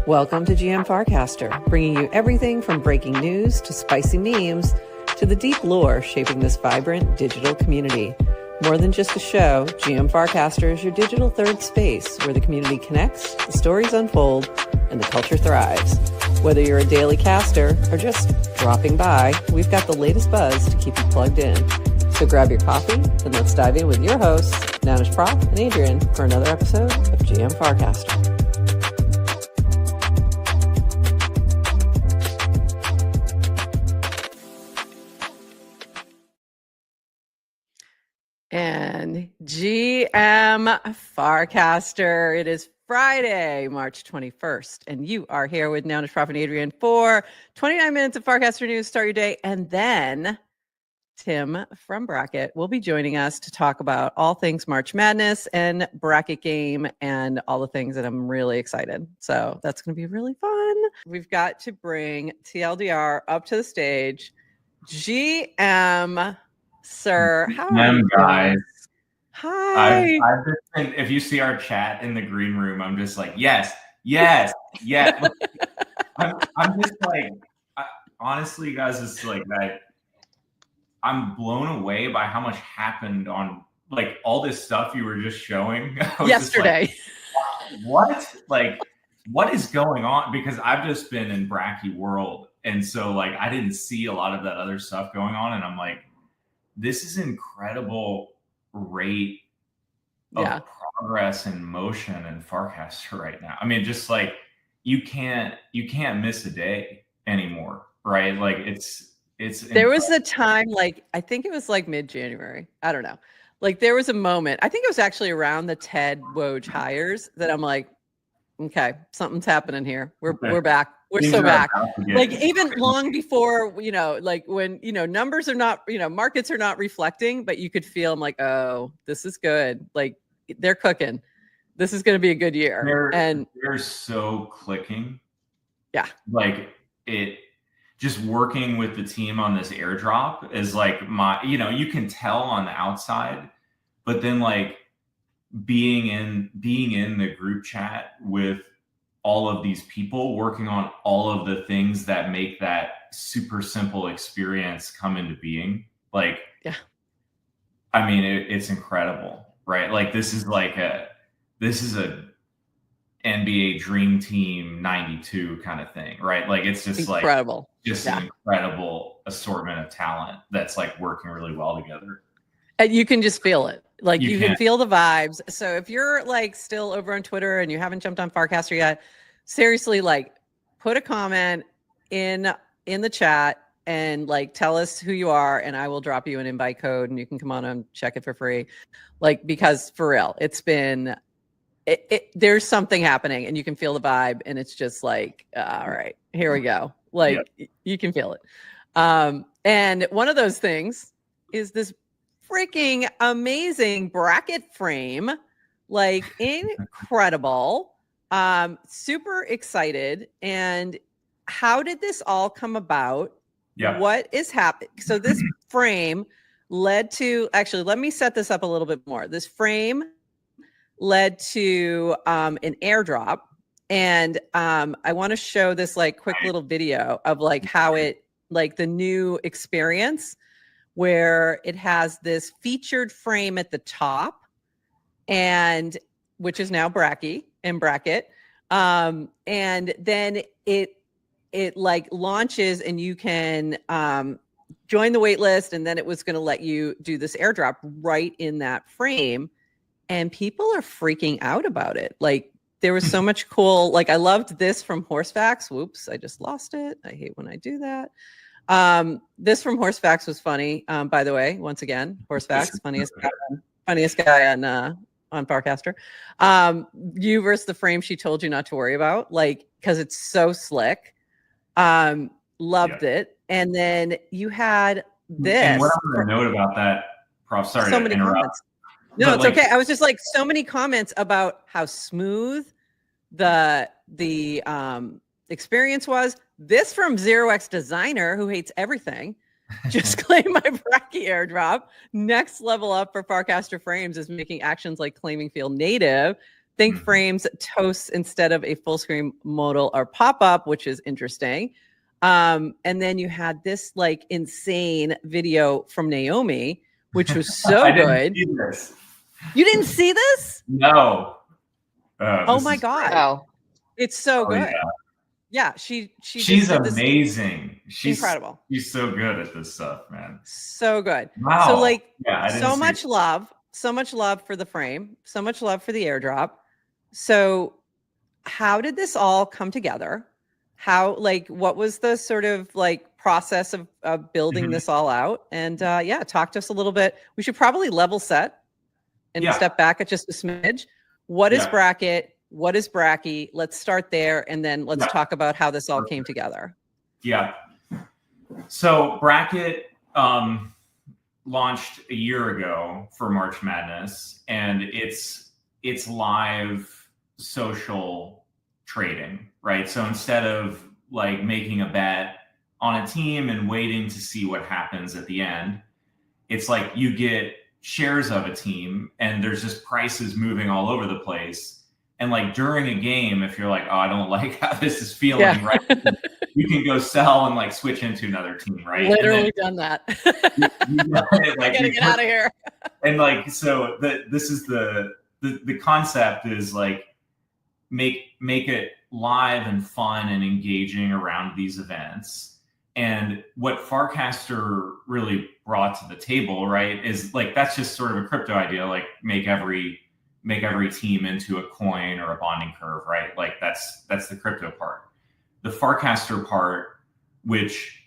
Welcome to GM Farcaster, bringing you everything from breaking news to spicy memes to the deep lore shaping this vibrant digital community. More than just a show, GM Farcaster is your digital third space where the community connects, the stories unfold, and the culture thrives. Whether you're a daily caster or just dropping by, we've got the latest buzz to keep you plugged in. So grab your coffee and let's dive in with your hosts, Nanish Prof and Adrian, for another episode of GM Farcaster. And GM Farcaster, it is Friday, March 21st, and you are here with Nanish Prof and Adrian for 29 minutes of Farcaster news. Start your day, and then Tim from Bracket will be joining us to talk about all things March Madness and Bracket game and all the things that I'm really excited. So that's going to be really fun. We've got to bring TLDR up to the stage. GM, sir, how are you guys? doing? Hi. I've just been, if you see our chat in the green room, I'm just like, yes. I'm just like, honestly, guys, it's like that. I'm blown away by how much happened on like all this stuff you were just showing yesterday. What is going on? Because I've just been in Bracky world. And so like, I didn't see a lot of that other stuff going on. And I'm like, this is incredible rate of progress and motion in Farcaster right now. I mean, just like you can't miss a day anymore, right? Like it's there was a time, like I think it was like mid-January. I don't know. Like there was a moment, I think it was actually around the Ted Woj hires that I'm like, okay, something's happening here. We're back. We're so back. Like even long before, like when, numbers are not, markets are not reflecting, but you could feel I'm like, oh, this is good. Like they're cooking. This is going to be a good year. They're so clicking. Yeah. Like it just working with the team on this airdrop is like you can tell on the outside, but then like being in the group chat with all of these people working on all of the things that make that super simple experience come into being. Like, yeah, I mean, it's incredible, right? Like this is a NBA dream team 92 kind of thing, right? Like it's just incredible. An incredible assortment of talent that's like working really well together. And you can just feel it. Like you can feel the vibes. So if you're like still over on Twitter and you haven't jumped on Farcaster yet, seriously, like put a comment in the chat and like tell us who you are and I will drop you an invite code and you can come on and check it for free. Like, because for real, it's been, there's something happening and you can feel the vibe and it's just like, all right, here we go. Like you can feel it. And one of those things is this freaking amazing bracket frame, like incredible. Super excited. And how did this all come about? Yeah. What is happening? So this frame led to, actually, let me set this up a little bit more. This frame led to an airdrop. And I want to show this like quick little video of like how it, like the new experience where it has this featured frame at the top and which is now Bracky and Bracket. And then it like launches and you can join the wait list. And then it was going to let you do this airdrop right in that frame. And people are freaking out about it. Like there was so much cool, like I loved this from Horsefacts. Whoops, I just lost it. I hate when I do that. This from Horsefacts was funny. By the way, once again, Horsefacts, funniest guy on Farcaster. You versus the frame she told you not to worry about, like, because it's so slick. Loved it. And then you had this. And what I'm going to note about that, Prof, sorry to interrupt. Comments. No, it's okay. I was just like, so many comments about how smooth the experience was. This from 0x Designer, who hates everything. Just claim my Bracky airdrop. Next level up for Farcaster frames is making actions like claiming feel native. Think frames toasts instead of a full screen modal or pop up, which is interesting. And then you had this like insane video from Naomi, which was so good. Didn't see this. You didn't see this? No. Oh my God. Wow. It's so good. Yeah, she's amazing. She's incredible. She's so good at this stuff, man. So good. Wow. So like so much love for the frame, so much love for the airdrop. So how did this all come together? How, like, what was the sort of like process of building this all out? And talk to us a little bit. We should probably level set and step back at just a smidge. What is Bracket? What is Bracky? Let's start there, and then let's talk about how this all came together. Yeah. So Bracket launched a year ago for March Madness, and it's live social trading, right? So instead of like making a bet on a team and waiting to see what happens at the end, it's like you get shares of a team and there's just prices moving all over the place. And like during a game, if you're like, oh, I don't like how this is feeling, right? You can go sell and like switch into another team, right? Literally done that. Like, gotta get out of here. And like, so this is the concept is like make it live and fun and engaging around these events. And what Farcaster really brought to the table, right, is like that's just sort of a crypto idea, like make every team into a coin or a bonding curve, right? Like that's the crypto part. The Farcaster part, which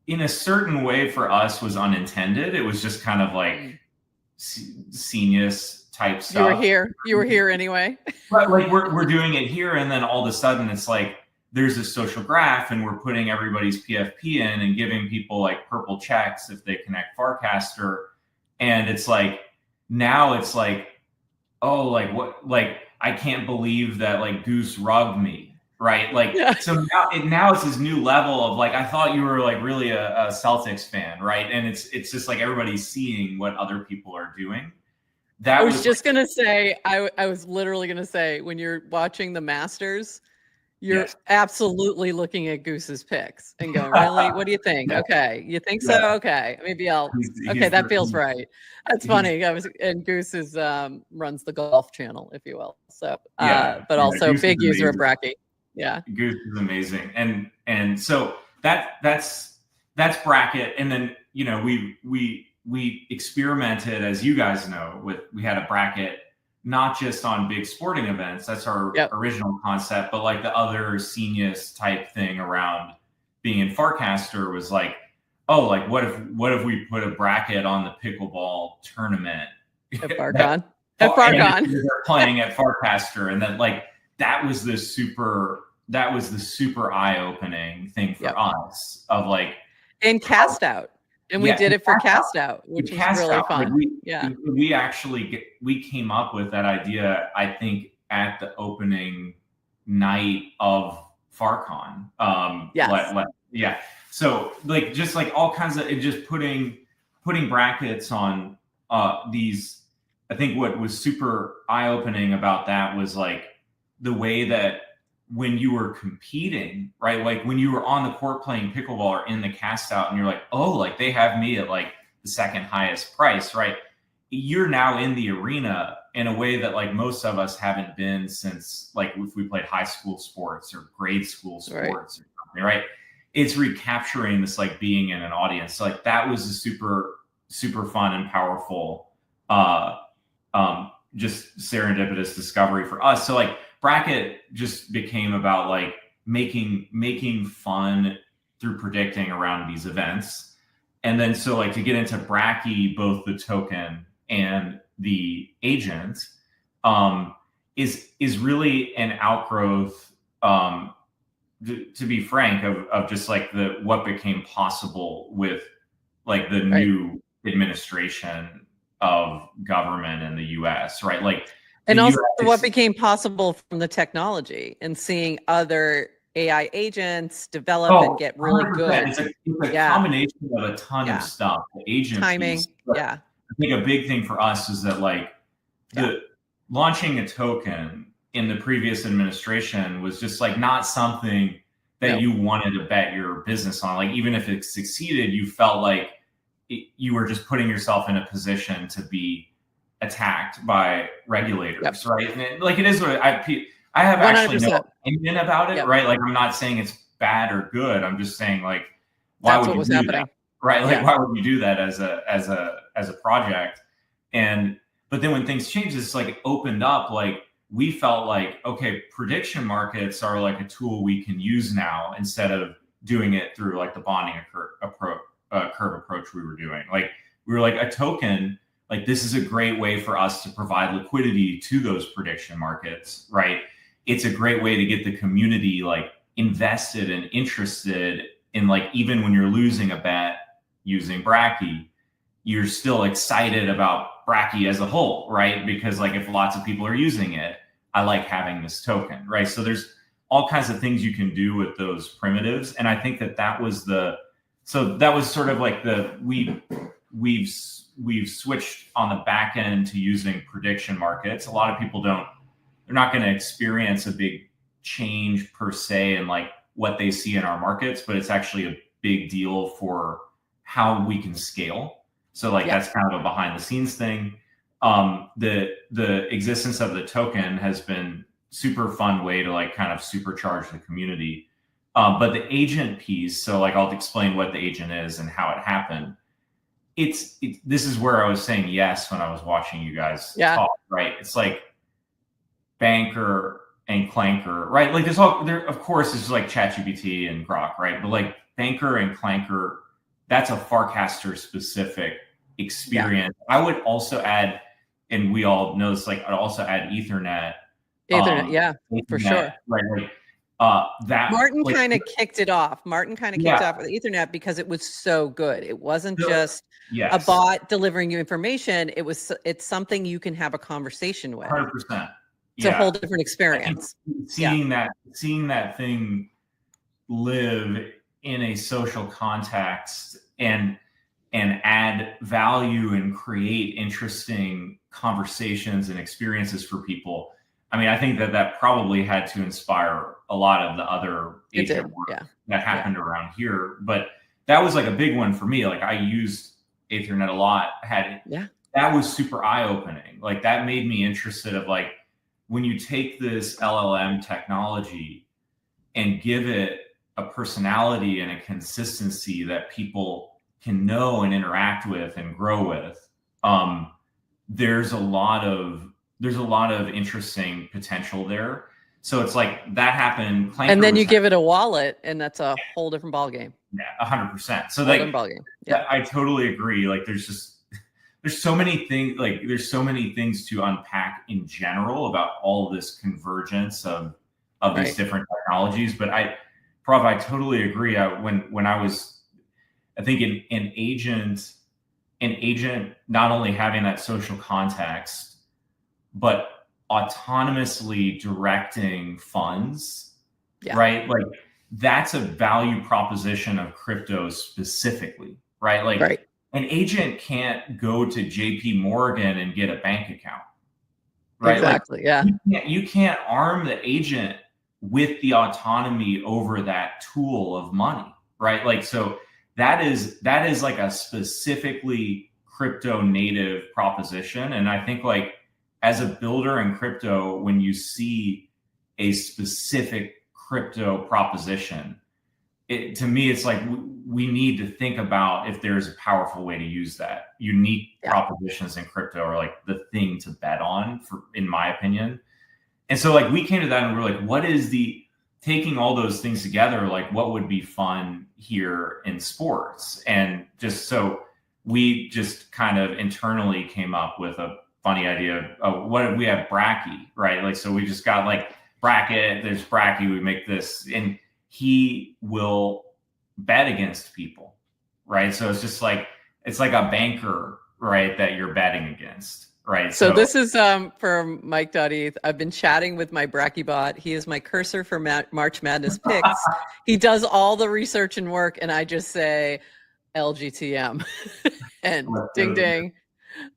in a certain way for us was unintended. It was just kind of like genius type stuff. You were here anyway. But like we're doing it here, and then all of a sudden it's like there's a social graph, and we're putting everybody's PFP in and giving people like purple checks if they connect Farcaster, and it's like now it's like, oh, like what? Like I can't believe that like Goose rugged me, right? Like so now it's this new level of like I thought you were like really a Celtics fan, right? And it's just like everybody's seeing what other people are doing. I was just gonna say, I was literally gonna say, when you're watching the Masters, you're absolutely looking at Goose's picks and going, really? What do you think? Okay. You think so? Okay. Maybe that feels right. That's funny. And Goose is runs the golf channel, if you will. So but also Goose big user of Bracky. Yeah. Goose is amazing. And so that's Bracket. And then, you know, we experimented, as you guys know, we had a bracket not just on big sporting events. That's our original concept, but like the other Senius type thing around being in Farcaster was like, oh, like what if we put a bracket on the pickleball tournament at Farcon? They're playing at Farcaster, and then like that was the super eye-opening thing for us of like and cast out. And we did it for cast out, which was really fun. We actually we came up with that idea, I think, at the opening night of Farcon. So like just like all kinds of just putting brackets on these. I think what was super eye-opening about that was like the way that when you were competing, right? Like when you were on the court playing pickleball or in the cast out and you're like, oh, like they have me at like the second highest price, right? You're now in the arena in a way that like most of us haven't been since like if we played high school sports or grade school sports or something, right? It's recapturing this like being in an audience. So like that was a super, super fun and powerful just serendipitous discovery for us. So like Bracket just became about like making fun through predicting around these events. And then so like to get into Bracky, both the token and the agent is really an outgrowth, to be frank, of just like what became possible with like the new administration of government in the US, right? Like and also what became possible from the technology and seeing other AI agents develop and get really 100%. Good. It's a combination of a ton of stuff. The agent timing, piece. I think a big thing for us is that like the launching a token in the previous administration was just like not something that you wanted to bet your business on. Like even if it succeeded, you felt like you were just putting yourself in a position to be attacked by regulators, right? And like it is what I have actually 100%. no opinion about it, right? Like I'm not saying it's bad or good. I'm just saying like why That's would what you was do happening. that, right? Like why would you do that as a project? And but then when things changed, it's like opened up. Like we felt like okay, prediction markets are like a tool we can use now instead of doing it through like the bonding curve approach we were doing. Like we were like a token. Like this is a great way for us to provide liquidity to those prediction markets, right? It's a great way to get the community like invested and interested in like even when you're losing a bet using Bracky, you're still excited about Bracky as a whole, right? Because like if lots of people are using it, I like having this token, right? So there's all kinds of things you can do with those primitives, and I think that was sort of like we've switched on the back end to using prediction markets. A lot of people they're not going to experience a big change per se in like what they see in our markets, but it's actually a big deal for how we can scale. So like that's kind of a behind the scenes thing. The existence of the token has been super fun way to like kind of supercharge the community. But the agent piece, so like I'll explain what the agent is and how it happened. This is where I was saying yes when I was watching you guys talk, right? It's like banker and clanker, right? Like there of course it's like ChatGPT and Grok, right? But like banker and clanker, that's a Farcaster specific experience. I would also add, and we all know this, like I'd also add Ethernet. Ethernet, for sure. Right. Like that Martin like, kind of kicked it off. Martin kind of kicked off with Ethernet because it was so good. It wasn't just a bot delivering you information. It's something you can have a conversation with. 100%. It's a whole different experience. Seeing that thing live in a social context and add value and create interesting conversations and experiences for people. I mean, I think that probably had to inspire a lot of the other agent work that happened around here. But that was like a big one for me. Like I used Ethernet a lot. That was super eye-opening. Like that made me interested of like when you take this LLM technology and give it a personality and a consistency that people can know and interact with and grow with, there's a lot of interesting potential there. So it's like that happened. Clanker and then you give it a wallet, and that's a whole different ballgame. Yeah, 100%. So like, I totally agree. Like, there's so many things. Like, there's so many things to unpack in general about all of this convergence of these different technologies. But I totally agree. When I was, I think an agent not only having that social context, but autonomously directing funds, right? Like that's a value proposition of crypto specifically, right? Like an agent can't go to JP Morgan and get a bank account, right? Exactly. Like, you can't arm the agent with the autonomy over that tool of money, right? Like, so that is like a specifically crypto native proposition. And I think like, as a builder in crypto, when you see a specific crypto proposition, to me, it's like we need to think about if there's a powerful way to use that. Unique propositions in crypto are like the thing to bet on, in my opinion. And so like we came to that and we're like, what is taking all those things together, like what would be fun here in sports? And just so we just kind of internally came up with a funny idea of what if we have Bracky, right? Like, so we just got like bracket, there's Bracky, we make this, and he will bet against people, right? So it's just like, it's like a banker, right? That you're betting against, right? So this is for Mike.eth. I've been chatting with my Bracky bot. He is my cursor for March Madness picks. He does all the research and work, and I just say LGTM and ding, ding.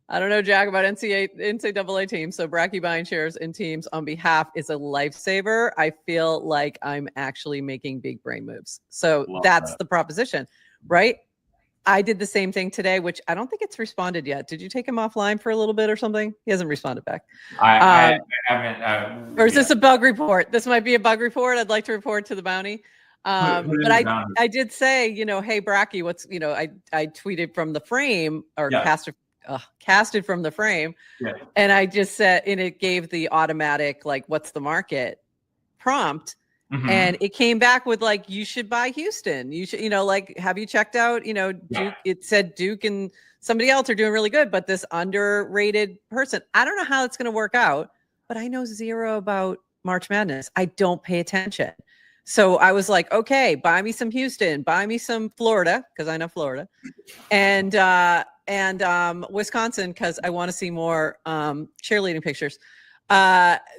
I don't know jack about NCAA teams. So Bracky buying shares in teams on behalf is a lifesaver. I feel like I'm actually making big brain moves. So that's the proposition, right? I did the same thing today, which I don't think it's responded yet. Did you take him offline for a little bit or something? He hasn't responded back. I haven't. Or is this a bug report? This might be a bug report. I'd like to report to the bounty. But I did say, hey, Bracky, what's, I tweeted from the frame or casted from the frame. Yeah. And I just said, and it gave the automatic, like, what's the market prompt. Mm-hmm. And it came back with like, you should buy Houston. You should, have you checked out, Duke? It said Duke and somebody else are doing really good, but this underrated person, I don't know how it's going to work out, but I know zero about March Madness. I don't pay attention. So I was like, okay, buy me some Houston, buy me some Florida, because I know Florida, and Wisconsin, because I want to see more cheerleading pictures.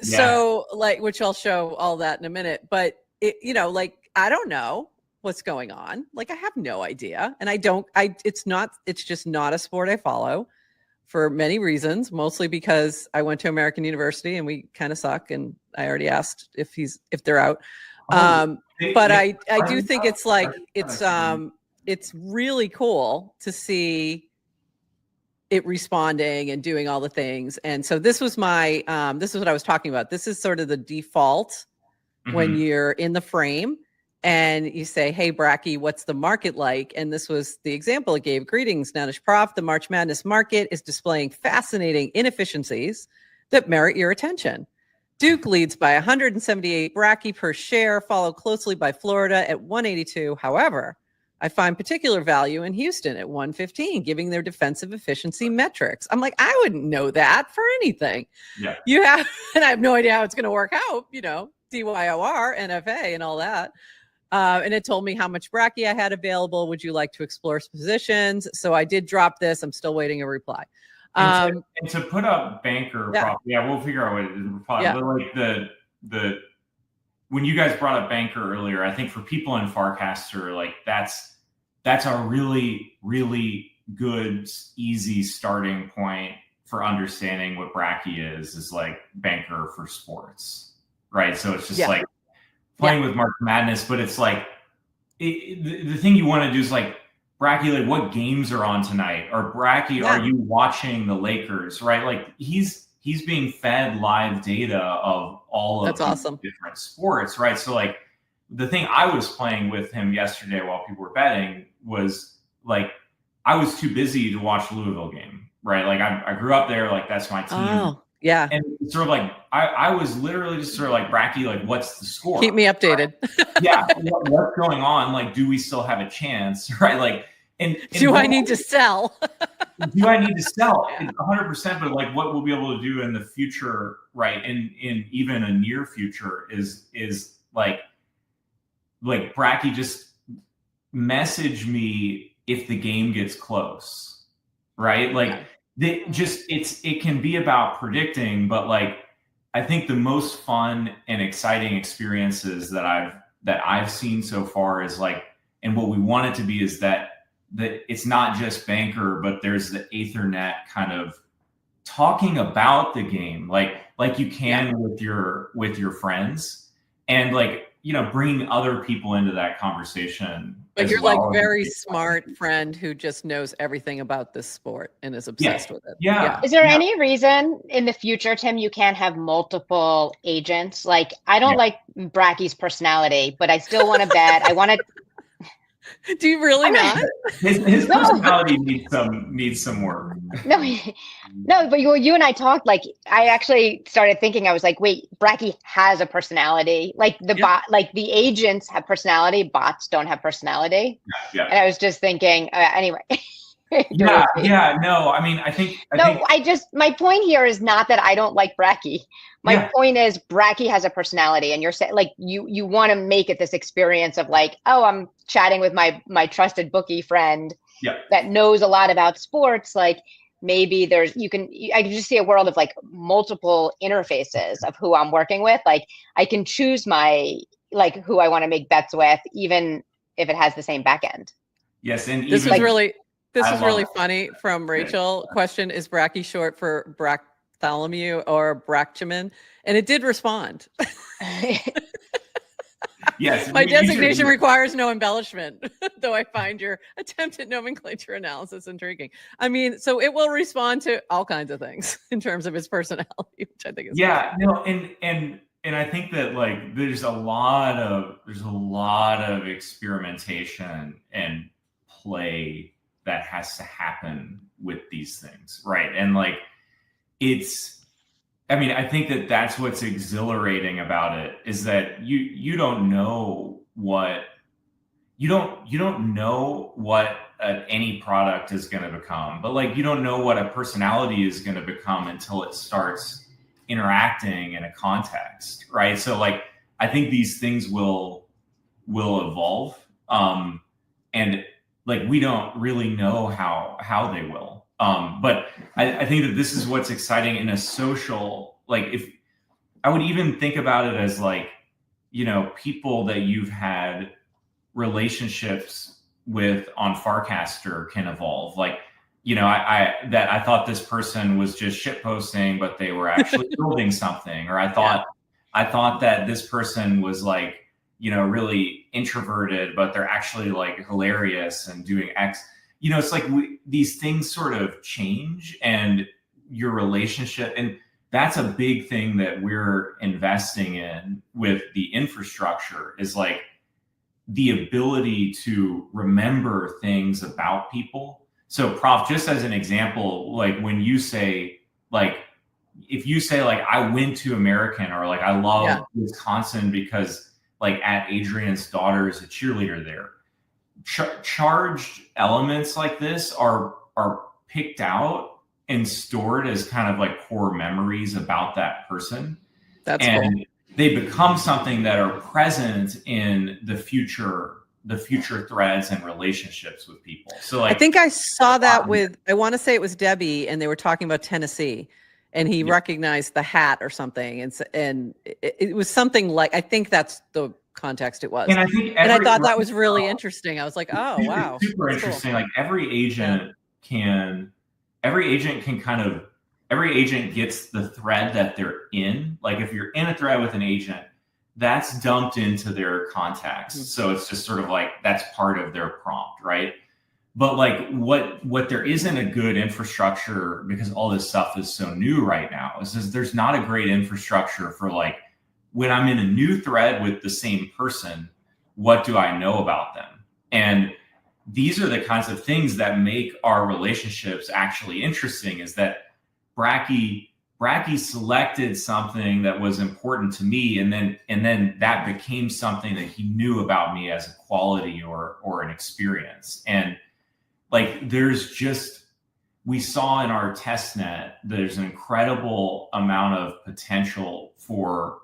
So like, which I'll show all that in a minute, but I don't know what's going on. Like, I have no idea. And it's just not a sport I follow for many reasons, mostly because I went to American University and we kind of suck. And I already asked if they're out. But I do think it's like, it's really cool to see it responding and doing all the things. And so this was this is what I was talking about. This is sort of the default when you're in the frame and you say, hey, Bracky, what's the market like? And this was the example it gave. Greetings, Nanish Prof. The March Madness market is displaying fascinating inefficiencies that merit your attention. Duke leads by 178 Bracky per share, followed closely by Florida at 182. However, I find particular value in Houston at 115, giving their defensive efficiency metrics. I'm like, I wouldn't know that for anything. Yeah. And I have no idea how it's going to work out, DYOR, NFA, and all that. And it told me how much Bracky I had available. Would you like to explore positions? So I did drop this. I'm still waiting a reply. And to put up banker, we'll figure out what it is. But like the when you guys brought up banker earlier, I think for people in Farcaster, like that's a really, really good, easy starting point for understanding what Bracky is like banker for sports, right? So it's just like playing with March Madness, but it's like the thing you want to do is like, Bracky, like what games are on tonight? Or Bracky, are you watching the Lakers, right? Like he's being fed live data of all of awesome. Different sports, right? So like the thing I was playing with him yesterday while people were betting was like, I was too busy to watch the Louisville game, right? Like I grew up there, like that's my team. Oh, yeah. And sort of like, I was literally just sort of like, Bracky, like what's the score? Keep me updated. Yeah. What's going on? Like, do we still have a chance? Right. Like, and do I need to sell? Do I need to sell? 100%, but like what we'll be able to do in the future, right? In even a near future is like Bracky, just message me if the game gets close, right? Like it can be about predicting, but like I think the most fun and exciting experiences that I've seen so far is like, and what we want it to be is that it's not just banker, but there's the Ethernet kind of talking about the game, like you can with your friends, and like bringing other people into that conversation. Like you're like very smart friend who just knows everything about this sport and is obsessed with it. Yeah. Is there any reason in the future, Tim, you can't have multiple agents? Like I don't like Bracky's personality, but I still want to bet. I want to. Do you really not? His personality needs some work. No, but you and I talked. Like, I actually started thinking. I was like, wait, Bracky has a personality. Like the agents have personality. Bots don't have personality. Yeah. And I was just thinking. Anyway. No, I mean, I think my point here is not that I don't like Bracky. My point is Bracky has a personality, and you're saying like you want to make it this experience of like, oh, I'm chatting with my trusted bookie friend that knows a lot about sports. Like maybe I can just see a world of like multiple interfaces of who I'm working with. Like I can choose like who I want to make bets with, even if it has the same back end. Yes, and this was really. This I is love really it. funny from Rachel. Question, is Bracky short for Bartholomew or Brachyman? And it did respond. Yes, My we designation should, requires no embellishment, though I find your attempt at nomenclature analysis intriguing. I mean, so it will respond to all kinds of things in terms of its personality, which I think is yeah, no, and I think that like there's a lot of experimentation and play that has to happen with these things, right? And like I mean, I think that that's what's exhilarating about it, is that you don't know what you don't know what any product is going to become, but like you don't know what a personality is going to become until it starts interacting in a context, right? So like I think these things will evolve, and like we don't really know how they will, but I think that this is what's exciting in a social, like if I would even think about it as like, you know, people that you've had relationships with on Farcaster can evolve. Like, you know, I thought this person was just shit posting, but they were actually building something. Or I thought that this person was like, you know, really introverted, but they're actually like hilarious and doing X. You know, it's like these things sort of change, and your relationship, and that's a big thing that we're investing in with the infrastructure, is like the ability to remember things about people. So Prof, just as an example, like when you say, like, if you say like, I went to American, or like, I love Wisconsin because like at Adrian's daughter is a cheerleader there. Charged elements like this are picked out and stored as kind of like core memories about that person. That's and cool. They become something that are present in the future threads and relationships with people. So like, I think I saw that with, I want to say it was Debbie, and they were talking about Tennessee, and he recognized the hat or something. And it was something like, I think that's the context it was. And I think I thought that was really interesting. I was like, oh, super, wow. super interesting. Cool. Like every agent gets the thread that they're in. Like if you're in a thread with an agent, that's dumped into their context. Mm-hmm. So it's just sort of like, that's part of their prompt, right? But like what there isn't a good infrastructure, because all this stuff is so new right now, is there's not a great infrastructure for like, when I'm in a new thread with the same person, what do I know about them? And these are the kinds of things that make our relationships actually interesting, is that Bracky selected something that was important to me, and then that became something that he knew about me as a quality or an experience. And like we saw in our test net, there's an incredible amount of potential for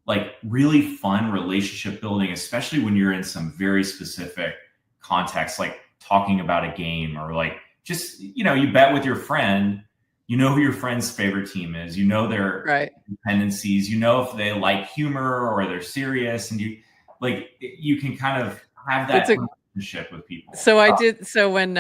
like really fun relationship building, especially when you're in some very specific context, like talking about a game, or like just, you know, you bet with your friend, you know who your friend's favorite team is, you know their dependencies, you know if they like humor or they're serious, and you can kind of have that relationship with people. So so when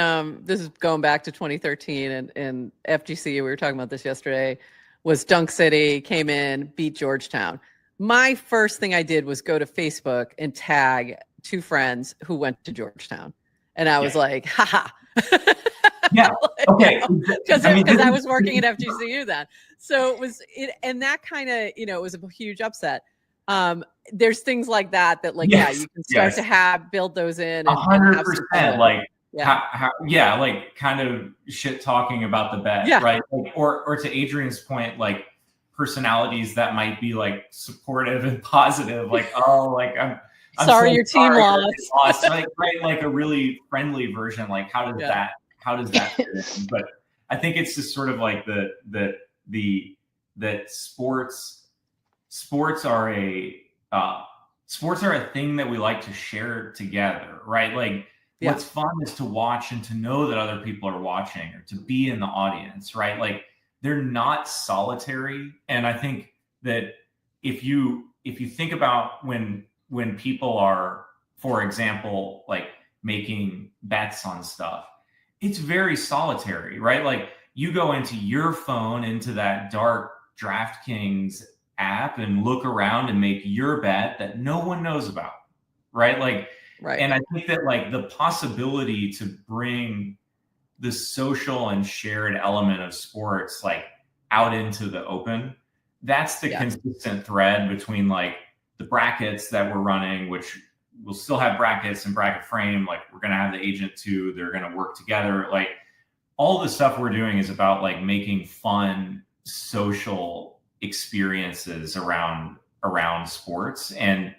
this is going back to 2013 and FGC, we were talking about this yesterday, was Dunk City came in, beat Georgetown. My first thing I did was go to Facebook and tag two friends who went to Georgetown. And I was like, haha. Yeah. Okay. Because I was working at FGCU then. So and that kind of, you know, it was a huge upset. There's things like that like, you can start to build those in. 100%. Like, like kind of shit talking about the bet, right? Like, or to Adrian's point, like, personalities that might be like supportive and positive, like, oh, like I'm sorry, your team lost. Right? Like a really friendly version. Like how does that fit in? But I think it's just sort of like that sports are a thing that we like to share together, right? Like what's fun is to watch and to know that other people are watching, or to be in the audience, right? Like they're not solitary. And I think that if you think about when people are, for example, like making bets on stuff, it's very solitary, right? Like you go into your phone, into that dark DraftKings app and look around and make your bet that no one knows about, right? Like, Right. and I think that like the possibility to bring the social and shared element of sports like out into the open, that's the consistent thread between like the brackets that we're running, which we'll still have brackets and bracket frame. Like we're going to have the agent too. They're going to work together. Like all the stuff we're doing is about like making fun social experiences around sports. And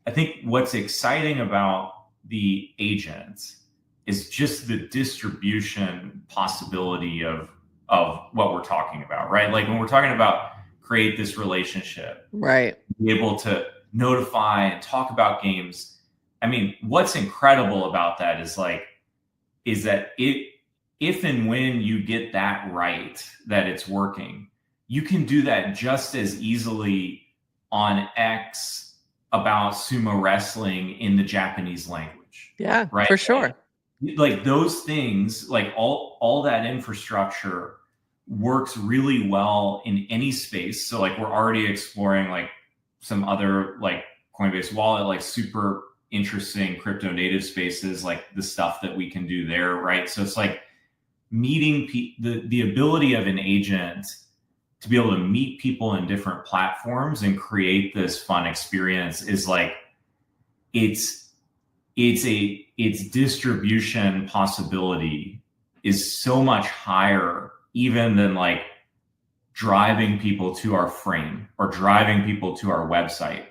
I think what's exciting about the agent is just the distribution possibility of what we're talking about, right? Like when we're talking about create this relationship, right? Be able to notify and talk about games. I mean, what's incredible about that is that if and when you get that right, that it's working, you can do that just as easily on X about sumo wrestling in the Japanese language. Yeah, right? For sure. Like those things, like all that infrastructure works really well in any space. So like we're already exploring like some other like Coinbase wallet, like super interesting crypto native spaces, like the stuff that we can do there, right? So it's like meeting the ability of an agent to be able to meet people in different platforms and create this fun experience is like its distribution possibility is so much higher even than like driving people to our frame or driving people to our website.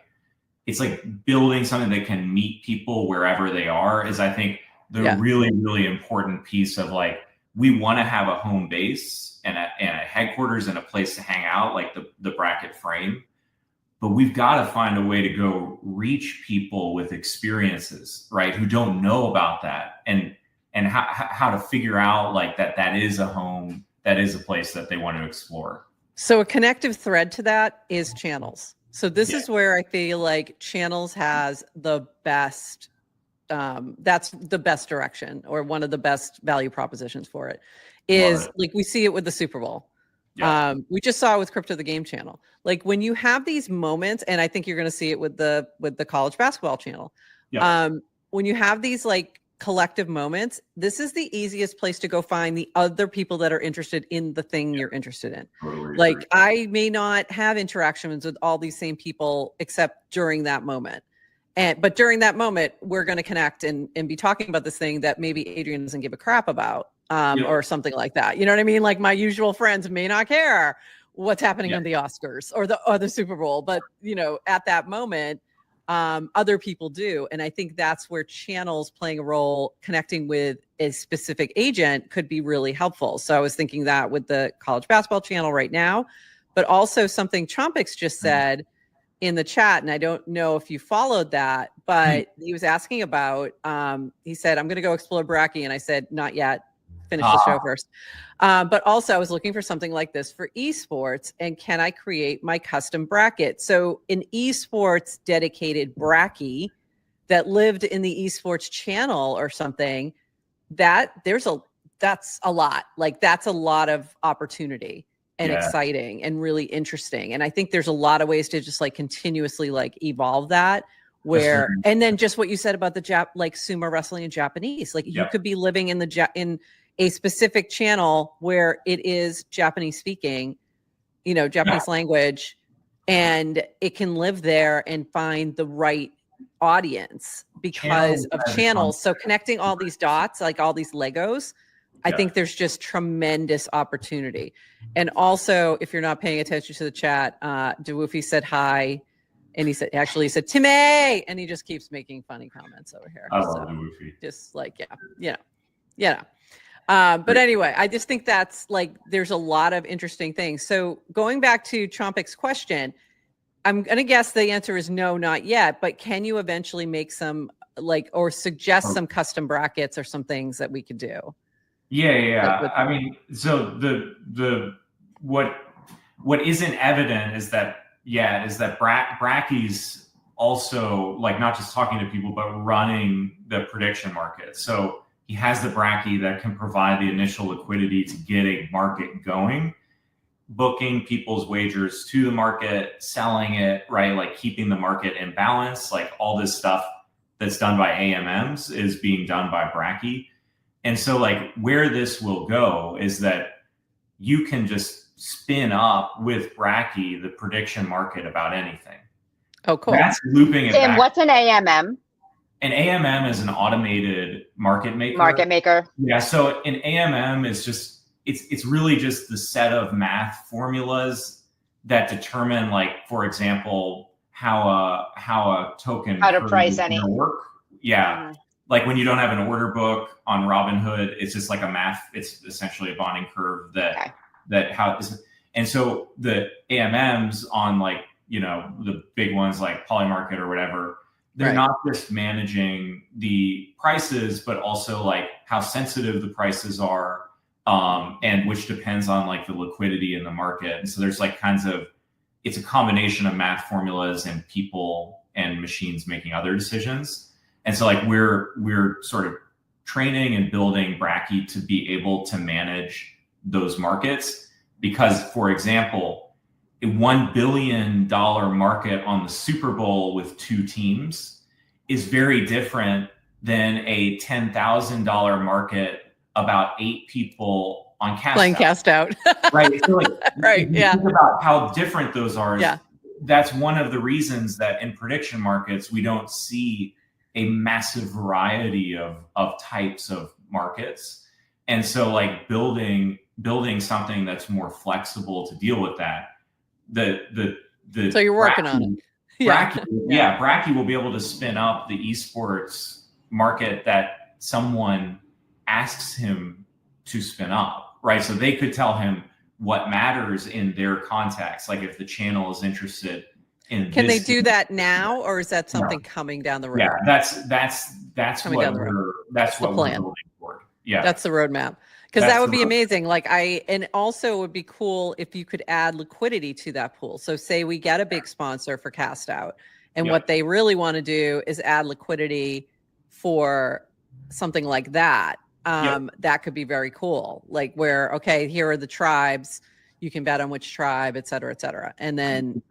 It's like building something that can meet people wherever they are is, I think, the really, really important piece of like, we want to have a home base and a headquarters and a place to hang out, like the bracket frame. But we've got to find a way to go reach people with experiences, right, who don't know about that, and how to figure out like that is a home, that is a place that they want to explore. So a connective thread to that is channels. So this is where I feel like channels has the best, that's the best direction, or one of the best value propositions for it is like we see it with the Super Bowl. We just saw it with Crypto the Game channel. Like when you have these moments, and I think you're going to see it with the college basketball channel. When you have these like collective moments, this is the easiest place to go find the other people that are interested in the thing you're interested in. Totally like agree. I may not have interactions with all these same people except during that moment. But during that moment, we're going to connect and be talking about this thing that maybe Adrian doesn't give a crap about, or something like that. You know what I mean? Like my usual friends may not care what's happening on the Oscars or the Super Bowl, but you know, at that moment, other people do. And I think that's where channels playing a role, connecting with a specific agent, could be really helpful. So I was thinking that with the college basketball channel right now, but also something Chompix just said in the chat, and I don't know if you followed that, but he was asking about, he said, I'm going to go explore Bracky. And I said, not yet, finish the show first. But also I was looking for something like this for esports, and can I create my custom bracket? So an esports dedicated Bracky that lived in the esports channel or something, that's a lot. Like that's a lot of opportunity and exciting and really interesting. And I think there's a lot of ways to just like continuously like evolve that, where, and then just what you said about the like sumo wrestling in Japanese, like you could be living in in a specific channel where it is Japanese speaking, you know, Japanese language, and it can live there and find the right audience because of channels. So connecting all these dots, like all these Legos, I think there's just tremendous opportunity. And also, if you're not paying attention to the chat, DeWoofy said hi, and he said Timmy, and he just keeps making funny comments over here. I love DeWoofy. Just like but anyway, I just think that's like there's a lot of interesting things. So going back to Chompix's question, I'm gonna guess the answer is no, not yet. But can you eventually make some like or suggest some custom brackets or some things that we could do? Yeah. I mean, so the what isn't evident is that Bracky's also like not just talking to people, but running the prediction market. So he has the Bracky that can provide the initial liquidity to get a market going, booking people's wagers to the market, selling it, right? Like keeping the market in balance, like all this stuff that's done by AMMs is being done by Bracky. And so like where this will go is that you can just spin up with Bracky the prediction market about anything. Oh, cool. That's looping it Tim, back. what's an AMM? An AMM is an automated market maker. Market maker. Yeah. So an AMM is just, it's really just the set of math formulas that determine, like, for example, how a token How to price any work. Yeah. Like when you don't have an order book on Robinhood, it's just like a math. It's essentially a bonding curve and so the AMMs on, like, you know, the big ones like Polymarket or whatever, they're not just managing the prices, but also like how sensitive the prices are, and which depends on like the liquidity in the market. And so there's like it's a combination of math formulas and people and machines making other decisions. And so like we're sort of training and building Bracky to be able to manage those markets, because, for example, a $1 billion market on the Super Bowl with 2 teams is very different than a $10,000 market about 8 people on cast playing out. cast out. Right. So like, right. Yeah. Think about how different those are. Yeah. That's one of the reasons that in prediction markets, we don't see a massive variety of types of markets. And so like building something that's more flexible to deal with that. So you're working on it. Bracky will be able to spin up the esports market that someone asks him to spin up, right? So they could tell him what matters in their context. Like if the channel is interested in Can they do that now, or is that something coming down the road? Yeah, that's coming down the road. That's what the we're plan. building for. Yeah. That's the roadmap. Because that would be amazing. And also it would be cool if you could add liquidity to that pool. So say we get a big sponsor for cast out, and what they really want to do is add liquidity for something like that. That could be very cool. Like where, okay, here are the tribes, you can bet on which tribe, et cetera, et cetera. And then,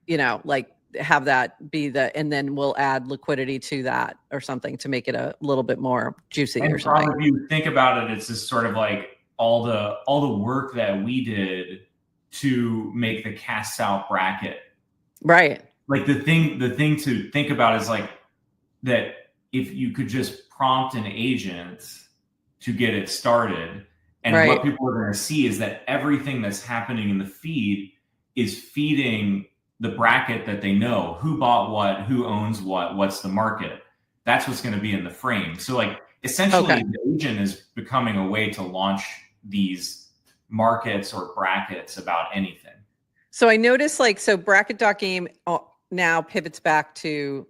you know, like have that be and then we'll add liquidity to that or something to make it a little bit more juicy or something. If you think about it, it's just sort of like all the work that we did to make the cast out bracket. Right. Like the thing to think about is like that if you could just prompt an agent to get it started, and what people are going to see is that everything that's happening in the feed is feeding the bracket that they know, who bought what, who owns what, what's the market. That's what's going to be in the frame. So like essentially the agent is becoming a way to launch these markets or brackets about anything. So I noticed so bracket.game now pivots back to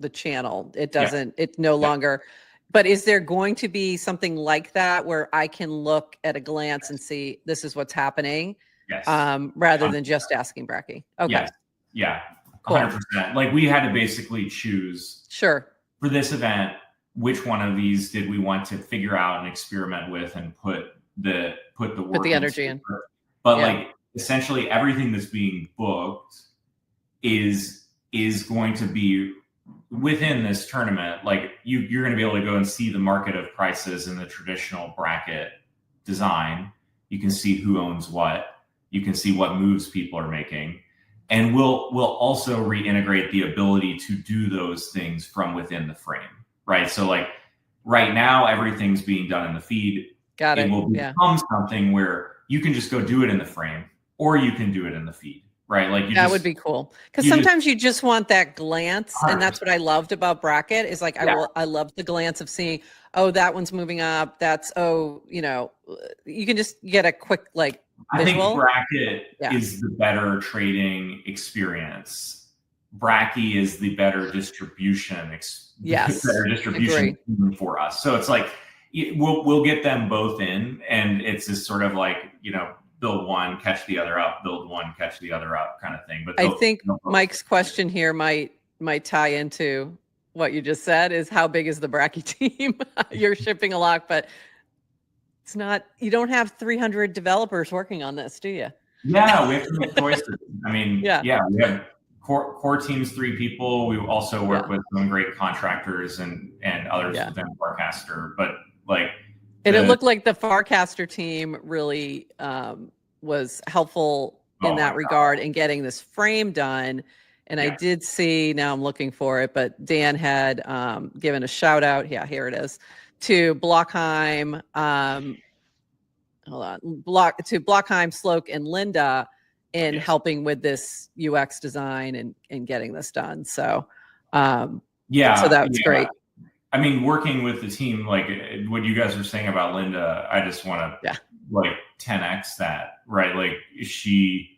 the channel. It doesn't, it no longer, but is there going to be something like that where I can look at a glance and see this is what's happening? Yes. Rather than just asking Bracky. Okay. Yes. Yeah. 100%. Like we had to basically choose for this event, which one of these did we want to figure out and experiment with and put the work, put the energy in. But like essentially everything that's being booked is going to be within this tournament. Like you're going to be able to go and see the market of prices in the traditional bracket design. You can see who owns what. You can see what moves people are making. And we'll also reintegrate the ability to do those things from within the frame, right? So like right now, everything's being done in the feed. Got it. It will become something where you can just go do it in the frame, or you can do it in the feed, right? Like that would be cool. Because sometimes you just want that glance, 100%. And that's what I loved about bracket is like I love the glance of seeing, oh, that one's moving up. That's you know, you can just get a quick like. I think bracket is the better trading experience. Bracky is the better distribution. Better distribution for us. So it's like we'll get them both in, and it's just sort of like, you know, build one, catch the other up, build one, catch the other up kind of thing. But I think Mike's question here might tie into what you just said is how big is the Bracky team? You're shipping a lot, but it's not, you don't have 300 developers working on this, do you? Yeah, we have to make choices. I mean, Yeah. we have core teams, 3 people. We also work with some great contractors and others within Farcaster. But like, and it looked like the Farcaster team really was helpful in that regard in getting this frame done. And I did see, now I'm looking for it, but Dan had given a shout out. Yeah, here it is, to Blockheim. Hold on, Blockheim, Sloak, and Linda in helping with this UX design and getting this done. So, so that's great. I mean, working with the team, like what you guys are saying about Linda, I just want to like 10x that, right? Like she's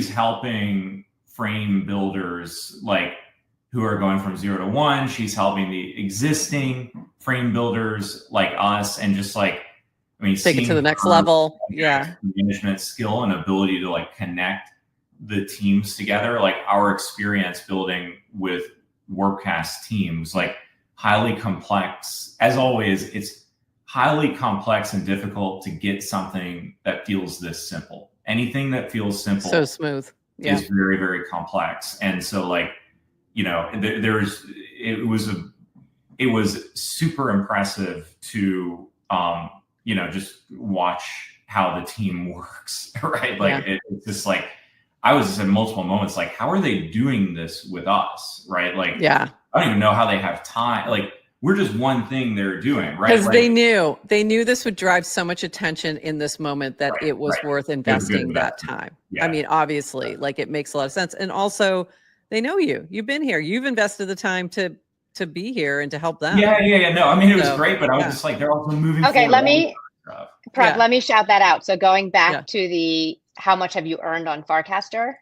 helping frame builders like who are going from 0 to 1. She's helping the existing frame builders like us, and just like, I mean, take it to the next level. Yeah. Management skill and ability to like connect the teams together. Like our experience building with WarpCast teams, like highly complex. As always, it's highly complex and difficult to get something that feels this simple. Anything that feels simple, so smooth, is very, very complex. And so like, you know, it was super impressive to, you know, just watch how the team works, right? Like it's just like, I was just in multiple moments, like, how are they doing this with us? Right. Like, I don't even know how they have time. Like, we're just one thing they're doing, right? Because they knew this would drive so much attention in this moment that it was worth investing that time. I mean, obviously, like it makes a lot of sense. And also they know you've been here, you've invested the time to be here and to help them. No, I mean, it was great, but I was just like, they're also moving forward. Let me shout that out. So going back to the, how much have you earned on Farcaster?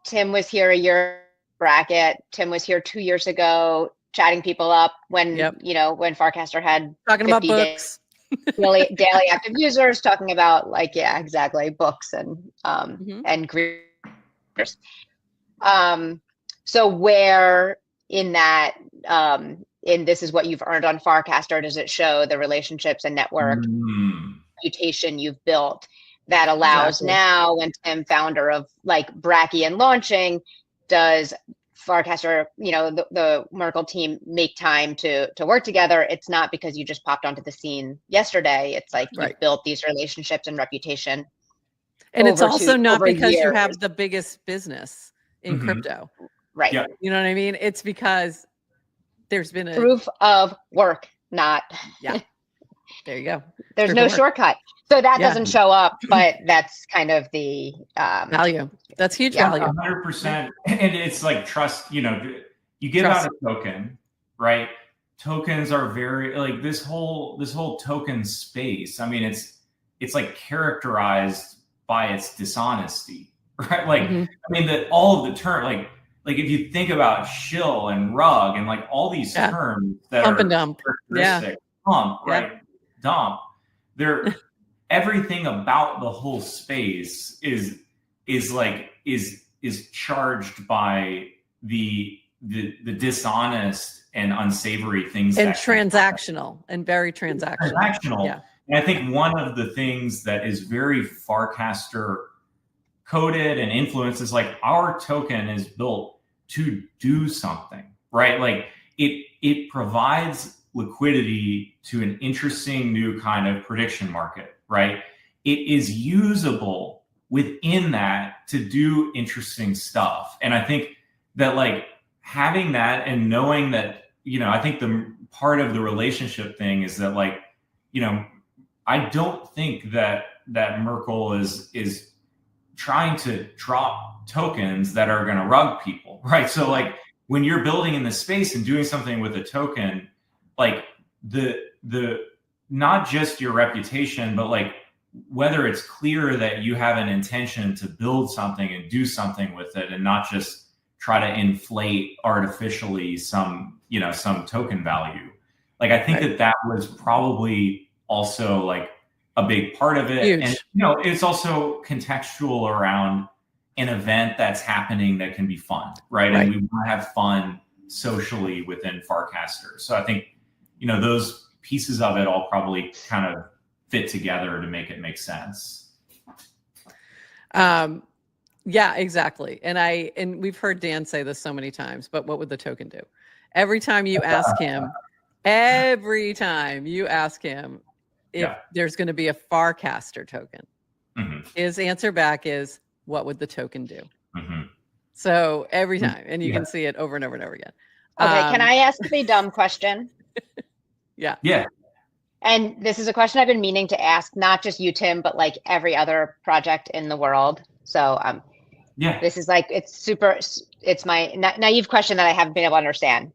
Tim was here a year bracket. Tim was here 2 years ago, chatting people up when, you know, when Farcaster had talking about books, daily active users, talking about like, books and creators. So where in that, in this is what you've earned on Farcaster, does it show the relationships and network reputation you've built that allows now, when Tim, founder of like Bracky and launching, does Farcaster, you know, the Merkle team make time to work together? It's not because you just popped onto the scene yesterday. It's like you've built these relationships and reputation. And it's also not because you have the biggest business in crypto. Right. You know what I mean? It's because there's been a proof of work, not. There you go. There's no shortcut. So that doesn't show up, but that's kind of the value. That's huge value. 100%. And it's like trust, you know, you give out a token, right? Tokens are very like this whole token space. I mean, it's like characterized by its dishonesty, right? Like, I mean, all of the term, like if you think about shill and rug and like all these terms that pump are and dump, pump, right? Dump. They're everything about the whole space is charged by the dishonest and unsavory things, and transactional and very transactional. Yeah. And I think one of the things that is very Farcaster coded and influenced is like our token is built to do something, right? Like it provides liquidity to an interesting new kind of prediction market, right? It is usable within that to do interesting stuff. And I think that like having that and knowing that, you know, I think the part of the relationship thing is that like, you know, I don't think that Merkle is trying to drop tokens that are going to rug people, right? So like when you're building in this space and doing something with a token, like the not just your reputation, but like whether it's clear that you have an intention to build something and do something with it and not just try to inflate artificially some token value. Like I think that was probably also like a big part of it. Huge. And, you know, it's also contextual around an event that's happening that can be fun, right? And we want to have fun socially within Farcaster. So I think, you know, those pieces of it all probably kind of fit together to make it make sense. Yeah, exactly. And we've heard Dan say this so many times, but what would the token do? Every time you ask him if there's going to be a Farcaster token, his answer back is, what would the token do? So every time, and you can see it over and over and over again. Okay, can I ask the dumb question? Yeah. And this is a question I've been meaning to ask, not just you, Tim, but like every other project in the world. So this is like, it's my naive question that I haven't been able to understand.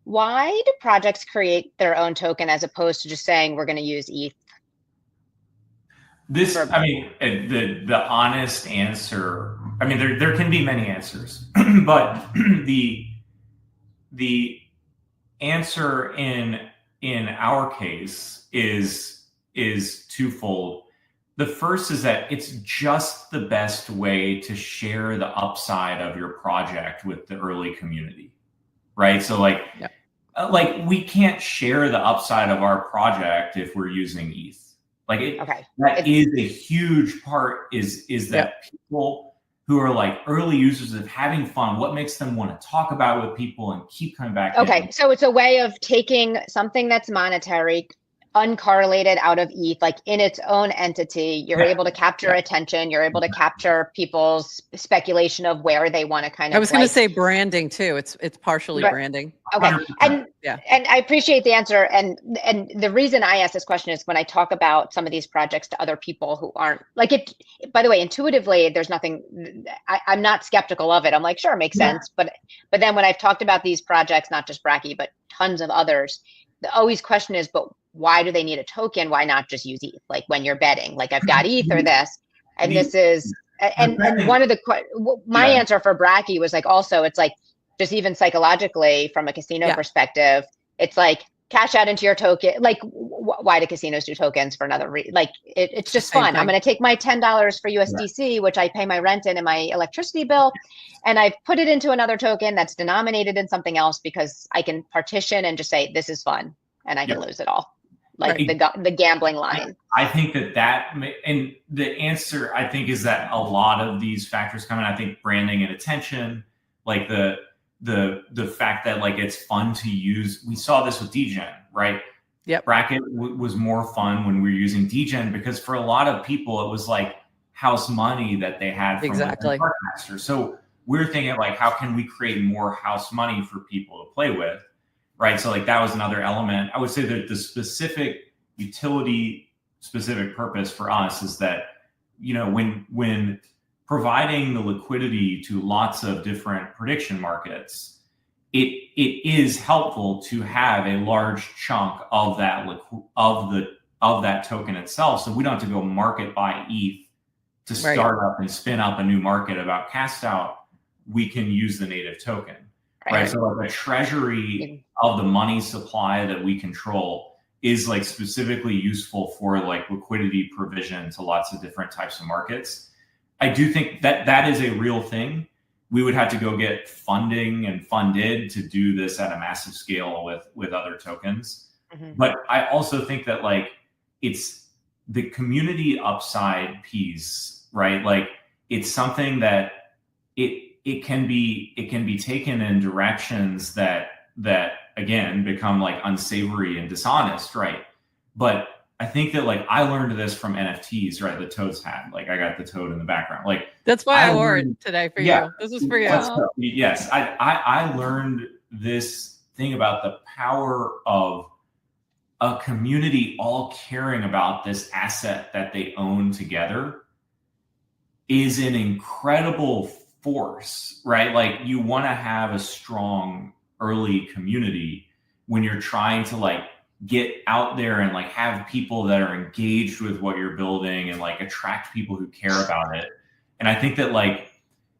Why do projects create their own token as opposed to just saying we're going to use ETH? I mean, the honest answer, I mean, there can be many answers, but the answer in our case is twofold. The first is that it's just the best way to share the upside of your project with the early community, right? So like we can't share the upside of our project if we're using ETH. Like that is a huge part is that people who are like early users of having fun, what makes them want to talk about it with people and keep coming back. Okay, so it's a way of taking something that's monetary, uncorrelated out of ETH, like in its own entity. You're able to capture attention. You're able to capture people's speculation of where they want to kind of. I was going to say branding too. It's partially branding. Okay, 100%. And I appreciate the answer. And the reason I ask this question is when I talk about some of these projects to other people who aren't like it. By the way, intuitively, there's nothing. I'm not skeptical of it. I'm like, sure, it makes sense. But then when I've talked about these projects, not just Bracky, but tons of others, the always question is, but why do they need a token? Why not just use ETH? Like when you're betting, like I've got ETH or this, and this is, and one of the, my answer for Bracky was like, also, it's like, just even psychologically from a casino perspective, it's like cash out into your token. Like why do casinos do tokens for another reason? Like it's just fun. I'm going to take my $10 for USDC, which I pay my rent in and my electricity bill, and I've put it into another token that's denominated in something else because I can partition and just say, this is fun. And I can lose it all. Like the gambling line. I think that and the answer I think is that a lot of these factors come in. I think branding and attention, like the fact that like it's fun to use. We saw this with DGen, right? Yep. Bracket was more fun when we were using DGen because for a lot of people it was like house money that they had from Farcaster. So we're thinking like, how can we create more house money for people to play with? Right. So like that was another element. I would say that the specific utility, specific purpose for us is that, you know, when providing the liquidity to lots of different prediction markets, it is helpful to have a large chunk of that of that token itself. So we don't have to go market buy ETH to start up and spin up a new market about cast out. We can use the native token. Right. So like a treasury of the money supply that we control is like specifically useful for like liquidity provision to lots of different types of markets. I do think that is a real thing. We would have to go get funding and funded to do this at a massive scale with other tokens. But I also think that like it's the community upside piece, right? Like it's something that it can be taken in directions that again become like unsavory and dishonest, right? But I think that like I learned this from NFTs, right? The Toad's hat, like I got the Toad in the background, like that's why I wore it today for you. This is for you. Yes, I learned this thing about the power of a community all caring about this asset that they own together is an incredible force, right? Like you want to have a strong early community when you're trying to like get out there and like have people that are engaged with what you're building and like attract people who care about it. And I think that like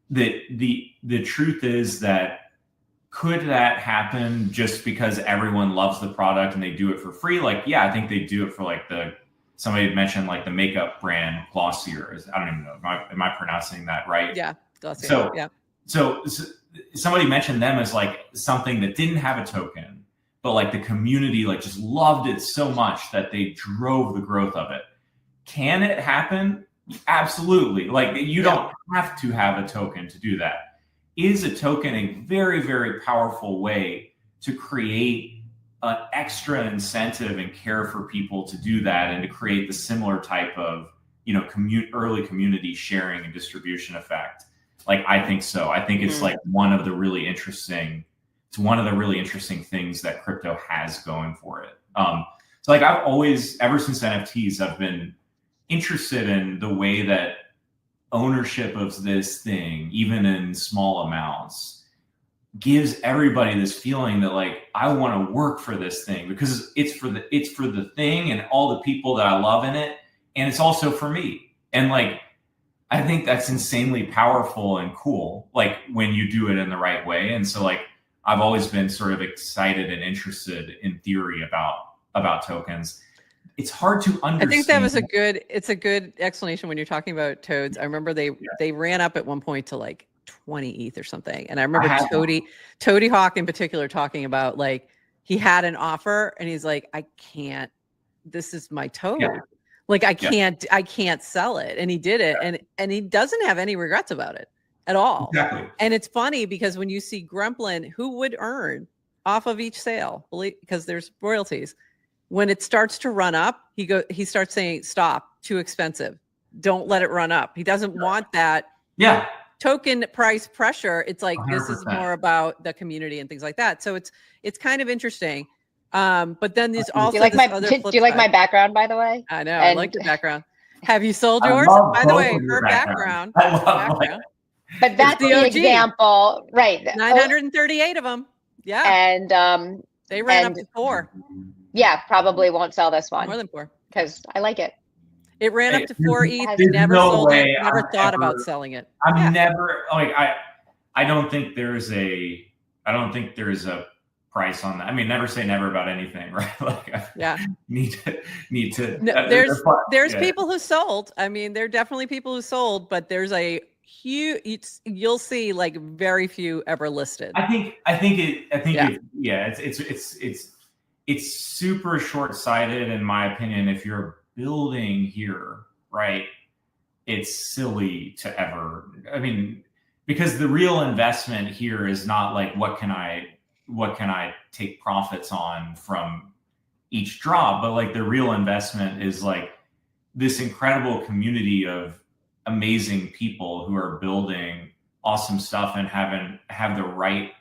the truth is that could that happen just because everyone loves the product and they do it for free? Like, yeah, I think they do it for like the somebody had mentioned like the makeup brand Glossier. I don't even know. Am I pronouncing that right? Yeah, Glossier. So somebody mentioned them as like something that didn't have a token, but like the community like just loved it so much that they drove the growth of it. Can it happen? Absolutely. Like you don't have to have a token to do that. Is a token a very, very powerful way to create an extra incentive and care for people to do that and to create the similar type of, early community sharing and distribution effect? Like, I think so. I think it's like one of the really interesting things that crypto has going for it. So like I've always, ever since NFTs, I've been interested in the way that ownership of this thing, even in small amounts, gives everybody this feeling that like, I want to work for this thing because it's for the thing and all the people that I love in it. And it's also for me. And like, I think that's insanely powerful and cool, like when you do it in the right way. And so like, I've always been sort of excited and interested in theory about tokens. It's hard to understand. I think that was a good explanation when you're talking about toads. I remember they ran up at one point to like 20 ETH or something. And I remember Toady Hawk in particular talking about like, he had an offer and he's like, I can't, this is my toad. Yeah. Like I can't sell it. And he did it. Yeah. And he doesn't have any regrets about it at all. Exactly. And it's funny because when you see Gremplin, who would earn off of each sale, because there's royalties. When it starts to run up, he starts saying, stop, too expensive. Don't let it run up. He doesn't want that token price pressure. It's like, 100%. This is more about the community and things like that. So it's kind of interesting. But then there's also do you like my background, by the way? I know. I like the background. Have you sold yours? By the way, her background. But that's the example, right? 938 of them. Yeah. And they ran up to 4. Yeah, probably won't sell this one. More than 4. Because I like it. It ran up to 4 ETH. Never sold it. Never thought about selling it. I'm never like I don't think there's a price on that. I mean, never say never about anything, right? Like need to no, there's people who sold. I mean, there are definitely people who sold, but there's a huge, you'll see like very few ever listed. It's super short-sighted in my opinion. If you're building here, right, it's silly to ever, I mean, because the real investment here is not like, what can I take profits on from each drop? But like the real investment is like this incredible community of amazing people who are building awesome stuff and have the right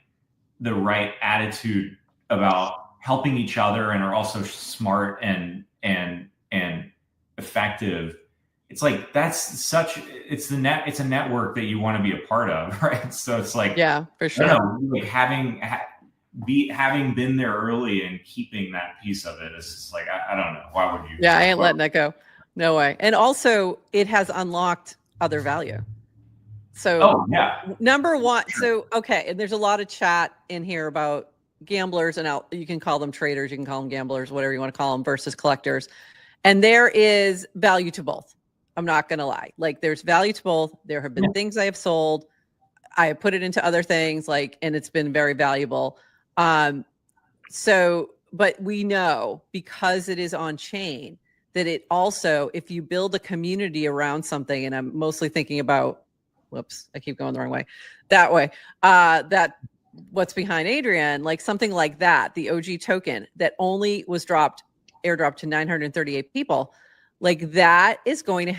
attitude about helping each other and are also smart and effective. It's like it's a network that you want to be a part of, right? So it's like, yeah, for sure. I don't know, like having been there early and keeping that piece of it is just like, I don't know, why would you? Yeah, I ain't letting that go. No way. And also it has unlocked other value. So number one, okay, and there's a lot of chat in here about gamblers, and you can call them traders, you can call them gamblers, whatever you want to call them, versus collectors. And there is value to both. I'm not going to lie. Like there's value to both. There have been things I have sold. I have put it into other things and it's been very valuable. But we know because it is on chain that it also, if you build a community around something, and I'm mostly thinking about, whoops, I keep going the wrong way, that way, what's behind Adrian, like something like that, the OG token that only was airdropped to 938 people, like that is going to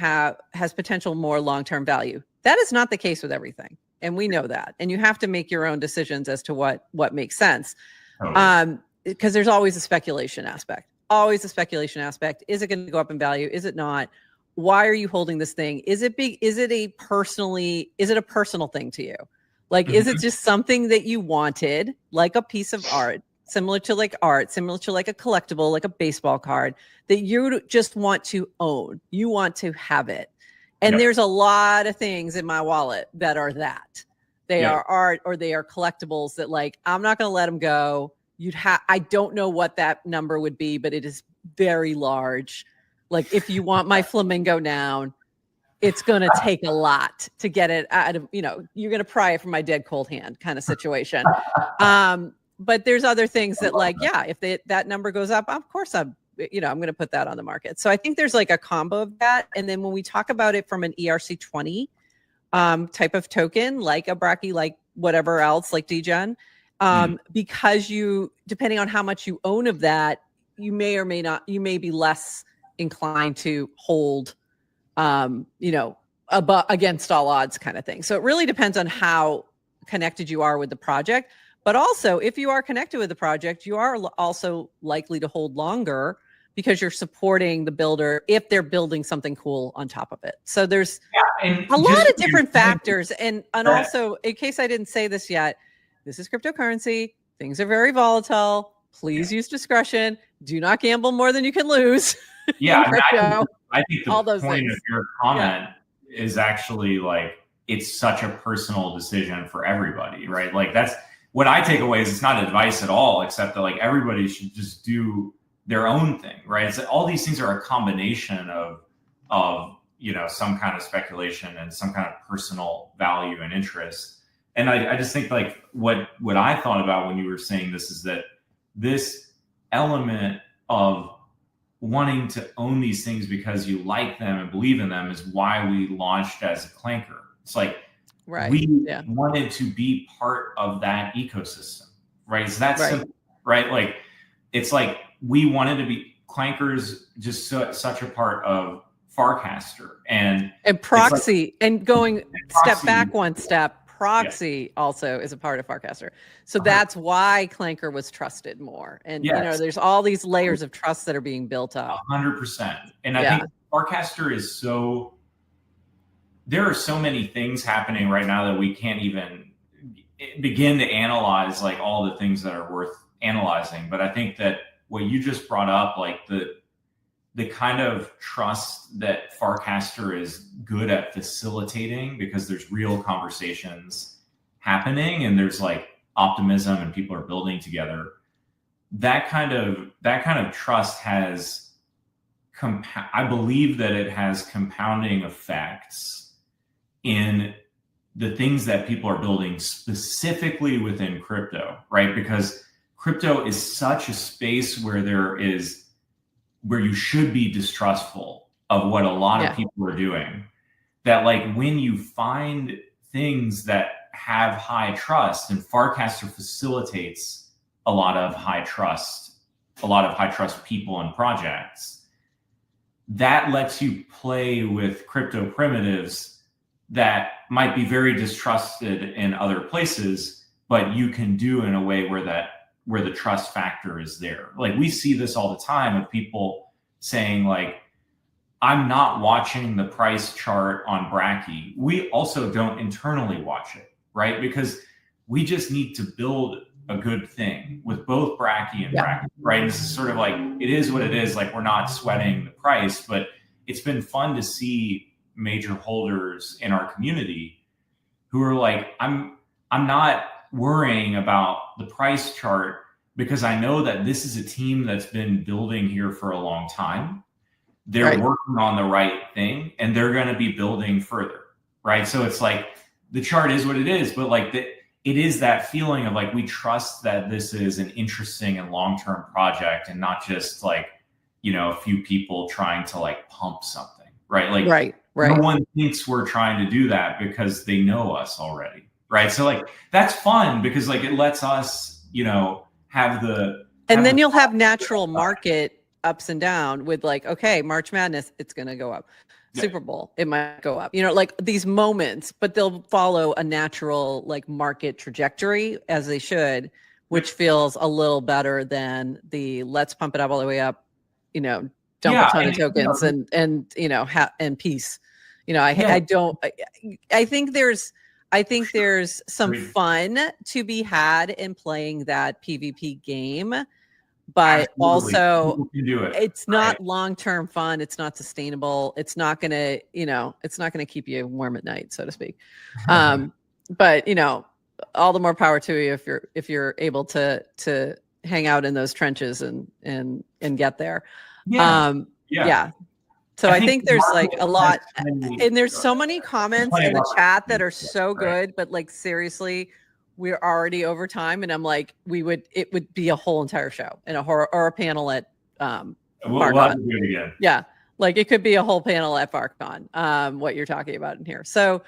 has potential more long-term value. That is not the case with everything. And we know that. And you have to make your own decisions as to what makes sense. Because there's always a speculation aspect. Always a speculation aspect. Is it going to go up in value? Is it not? Why are you holding this thing? Is it big? Is it a personal thing to you? Like, is it just something that you wanted, like a piece of art, similar to like art, similar to like a collectible, like a baseball card that you just want to own? You want to have it. And there's a lot of things in my wallet that are that. They are art or they are collectibles that like, I'm not going to let them go. I don't know what that number would be, but it is very large. Like if you want my flamingo down, it's going to take a lot to get it out of, you're going to pry it from my dead cold hand kind of situation. But there's other things that like, yeah, if that number goes up, of course I'm going to put that on the market. So I think there's like a combo of that. And then when we talk about it from an ERC20 type of token, like a Bracky, like whatever else, like DGen, because depending on how much you own of that, you may or may not, you may be less inclined to hold, against all odds kind of thing. So it really depends on how connected you are with the project. But also, if you are connected with the project, you are also likely to hold longer because you're supporting the builder if they're building something cool on top of it. So there's a lot of different factors. And also, in case I didn't say this yet, this is cryptocurrency. Things are very volatile. Please use discretion. Do not gamble more than you can lose. Yeah, I think the all those point things. of your comment is actually like, it's such a personal decision for everybody, right? Like that's what I take away is it's not advice at all, except that like everybody should just do their own thing, right? It's like all these things are a combination of some kind of speculation and some kind of personal value and interest. And I just think like what I thought about when you were saying this is that this element of wanting to own these things because you like them and believe in them is why we launched as a Clanker. It's like we wanted to be part of that ecosystem, right? It's that simple, right? Like it's like we wanted to be Clankers, just such a part of Farcaster and Proxy, and going step back one step. Proxy also is a part of Farcaster. So that's why Clanker was trusted more. And, there's all these layers of trust that are being built up. 100%. And I think Farcaster is there are so many things happening right now that we can't even begin to analyze, like all the things that are worth analyzing. But I think that what you just brought up, like the kind of trust that Farcaster is good at facilitating because there's real conversations happening and there's like optimism and people are building together. That kind of trust has, I believe that it has compounding effects in the things that people are building specifically within crypto, right? Because crypto is such a space where where you should be distrustful of what a lot of people are doing, that like when you find things that have high trust, and Farcaster facilitates a lot of high trust people and projects, that lets you play with crypto primitives that might be very distrusted in other places, but you can do in a way where the trust factor is there. Like we see this all the time of people saying like, I'm not watching the price chart on Bracky. We also don't internally watch it, right? Because we just need to build a good thing with both Bracky and Bracky, right? This is sort of like, it is what it is. Like we're not sweating the price, but it's been fun to see major holders in our community who are like, I'm not worrying about the price chart because I know that this is a team that's been building here for a long time. They're working on the right thing and they're going to be building further, right? So it's like the chart is what it is, but like it is that feeling of like we trust that this is an interesting and long-term project and not just like, a few people trying to like pump something, right? Like no one thinks we're trying to do that because they know us already, right? So like that's fun because like it lets us, have the then you'll have natural market ups and down with like, okay, March Madness, it's going to go up. Super Bowl, it might go up, like these moments, but they'll follow a natural like market trajectory as they should, which feels a little better than the let's pump it up all the way up, dump a ton of tokens and peace. I think there's some fun to be had in playing that PvP game, but also it's not long-term fun. It's not sustainable. It's not going to keep you warm at night, so to speak. But all the more power to you if you're able to hang out in those trenches and get there. So I think there's like a lot, and there's so many comments in the chat that are so good, but like seriously, we're already over time, and I'm like, it would be a whole entire show and a horror or a panel at we'll have to do it again. Yeah, like it could be a whole panel at FarcCon, what you're talking about in here. So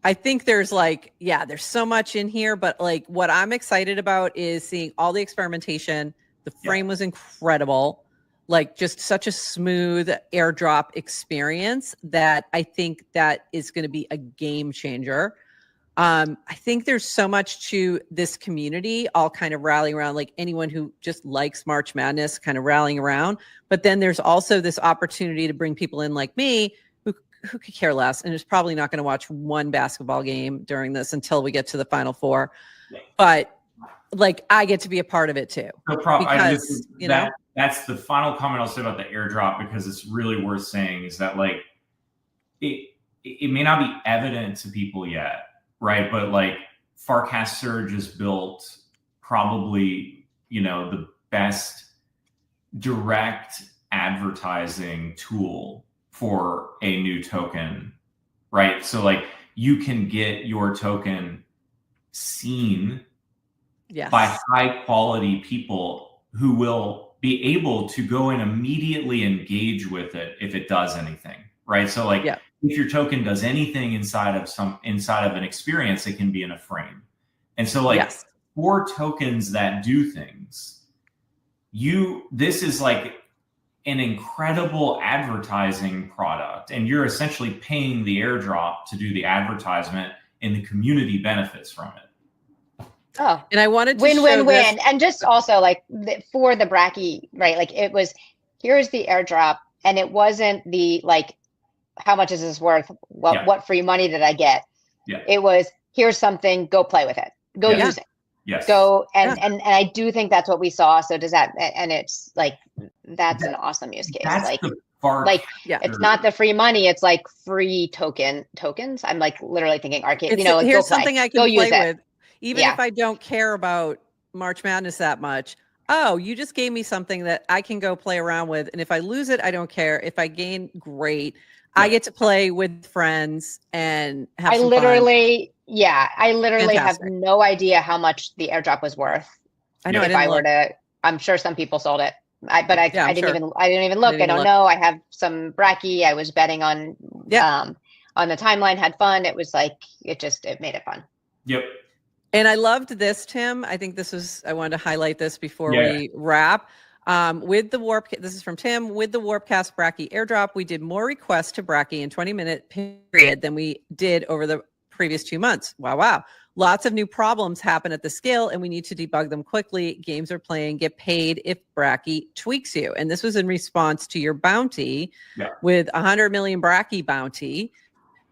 I think there's like, yeah, there's so much in here, but like what I'm excited about is seeing all the experimentation. The frame was incredible. Like just such a smooth airdrop experience that I think that is going to be a game changer. I think there's so much to this community all kind of rallying around, like anyone who just likes March Madness kind of rallying around. But then there's also this opportunity to bring people in like me who could care less and is probably not going to watch one basketball game during this until we get to the Final Four. But like I get to be a part of it too. No problem. Because, you know, that's the final comment I'll say about the airdrop, because it's really worth saying is that like it may not be evident to people yet, right? But like Farcaster just built probably, you know, the best direct advertising tool for a new token, right? So like you can get your token seen by high quality people who will be able to go and immediately engage with it if it does anything, right? So like if your token does anything inside of an experience, it can be in a frame. And so like for tokens that do things, this is like an incredible advertising product, and you're essentially paying the airdrop to do the advertisement, and the community benefits from it. Oh, and I wanted to win. And just also like for the Bracky, right? Like it was, here's the airdrop, and it wasn't the like, how much is this worth? What free money did I get? Yeah. It was, here's something, go play with it, go use it. Yes. Go and I do think that's what we saw. So does that, and it's like that's an awesome use case. Like it's not the free money, it's like free tokens. I'm like literally thinking arcade. Like, here's something I can play with. Even Yeah. if I don't care about March Madness that much, oh, you just gave me something that I can go play around with. And if I lose it, I don't care. If I gain, great. Yeah. I get to play with friends and have some fun. I literally Fantastic. have no idea how much the airdrop was worth. I know. I'm sure some people sold it. I didn't even look. I don't know. I have some Bracky. I was betting on the timeline, had fun. It was like, it made it fun. Yep. And I loved this, Tim. I think I wanted to highlight this before we wrap. With the this is from Tim. With the Warpcast Bracky airdrop, we did more requests to Bracky in 20-minute period than we did over the previous 2 months. Wow. Lots of new problems happen at the scale, and we need to debug them quickly. Games are playing, get paid if Bracky tweaks you. And this was in response to your bounty with 100 million Bracky bounty.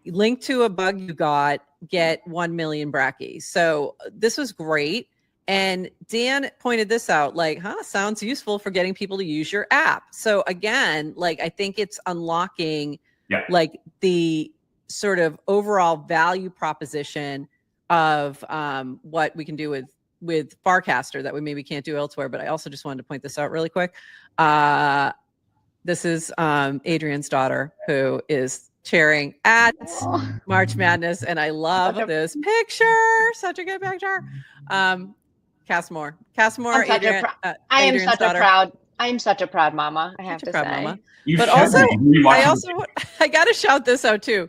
Link to a bug you got, get 1 million Bracky. So this was great. And Dan pointed this out, like, sounds useful for getting people to use your app. So again, like, I think it's unlocking like the sort of overall value proposition of what we can do with Farcaster that we maybe can't do elsewhere. But I also just wanted to point this out really quick. This is Adrian's daughter, who is cheering at March Madness, and I love this picture. Such a good picture. Casmore, Adrian, I am such a proud mama. I have to say. Mama. But also, I got to shout this out too.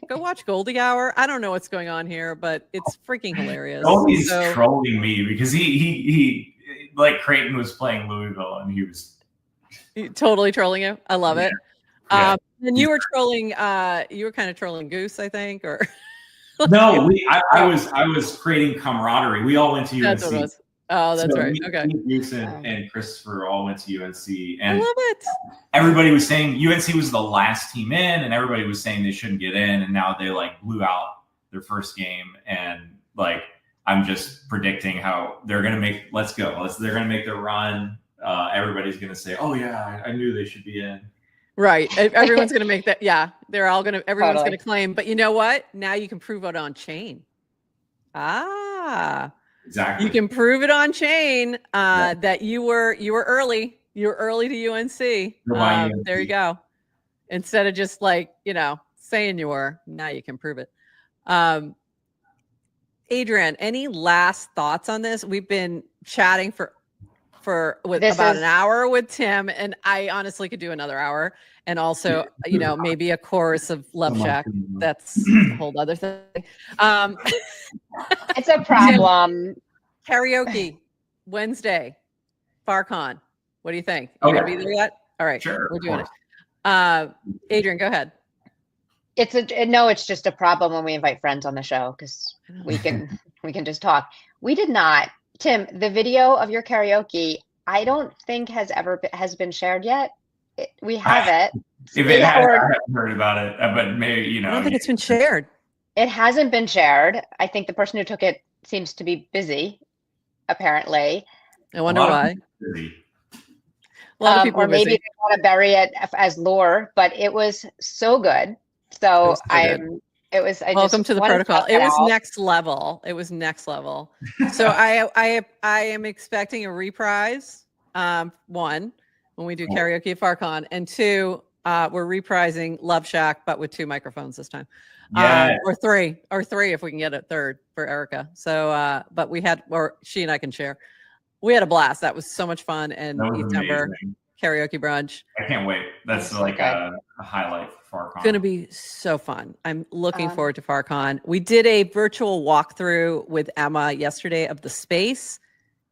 Go watch Goldie Hour. I don't know what's going on here, but it's freaking hilarious. Goldie's trolling me because he like Creighton was playing Louisville and he was totally trolling you. I love it. And you were trolling. You were kind of trolling Goose, I think, or. No, I was creating camaraderie. We all went to UNC. That's what it was. Oh, that's right. Okay. Goose and Christopher all went to UNC, and I love it. Everybody was saying UNC was the last team in, and everybody was saying they shouldn't get in, and now they like blew out their first game, and like I'm just predicting how they're gonna make. They're gonna make their run. Everybody's gonna say, "Oh yeah, I knew they should be in." Right. Everyone's going to make that. Yeah. Everyone's going to claim, but you know what? Now you can prove it on chain. Exactly. You can prove it on chain that you were early. You were early to UNC. There you go. instead of just like, saying you were. Now you can prove it. Adrian, any last thoughts on this? We've been chatting for an hour with Tim, and I honestly could do another hour. And also, maybe a chorus of Love Shack. That's a whole other thing. It's a problem. Karaoke Wednesday, FarCon. What do you think? Okay. You gonna be there yet? All right, sure, we're doing it. Adrian, go ahead. It's just a problem when we invite friends on the show because we can just talk. We did not. Tim, the video of your karaoke, I don't think has been shared yet. We have it. If it has, I haven't heard about it, but maybe I don't think it's been shared. It hasn't been shared. I think the person who took it seems to be busy, apparently. I wonder why. Busy. A lot of people or maybe they want to bury it as lore, but it was so good. So welcome to the protocol. It was next level. It was next level. So I am expecting a reprise. One, when we do karaoke at FarCon, and two, we're reprising Love Shack, but with 2 microphones this time. Or three if we can get a third for Erica. So, but she and I can share. We had a blast. That was so much fun. And December karaoke brunch. I can't wait. That's like a highlight for FarCon. It's going to be so fun. I'm looking forward to FarCon. We did a virtual walkthrough with Emma yesterday of the space.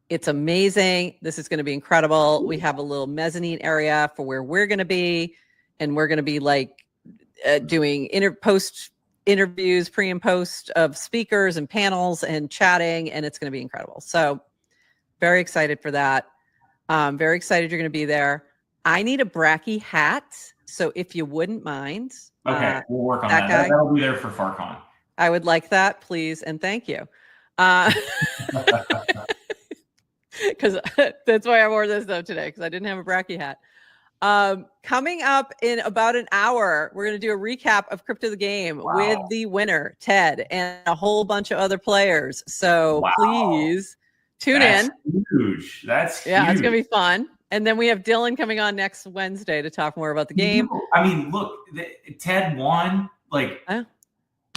It's amazing. This is going to be incredible. We have a little mezzanine area for where we're going to be. And we're going to be like doing post interviews, pre and post of speakers and panels and chatting. And it's going to be incredible. So very excited for that. Very excited you're going to be there. I need a Bracky hat. So if you wouldn't mind. Okay, we'll work on that. That'll be there for FarCon. I would like that, please. And thank you. Because that's why I wore this though today, because I didn't have a Bracky hat. Coming up in about an hour, we're going to do a recap of Crypto the Game with the winner, Ted, and a whole bunch of other players. So please tune in. Huge. That's huge. It's going to be fun. And then we have Dylan coming on next Wednesday to talk more about the game. I mean, look, Ted won. Like,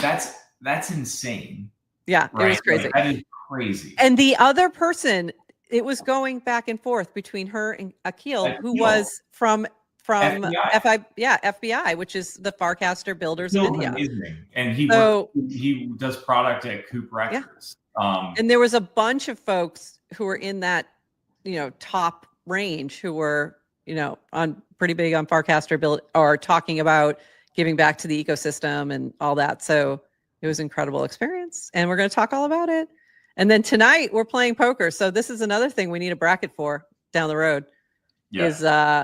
that's insane. Yeah, right? It was crazy. Like, that is crazy. And the other person, it was going back and forth between her and Akil, who was from FBI, which is the Farcaster builders in India. Amazing. And he does product at Coop Records. Yeah. And there was a bunch of folks who were in that, top range who were, on pretty big on Farcaster build or talking about giving back to the ecosystem and all that. So it was an incredible experience, and we're going to talk all about it. And then tonight we're playing poker. So this is another thing we need a bracket for down the road. Yeah.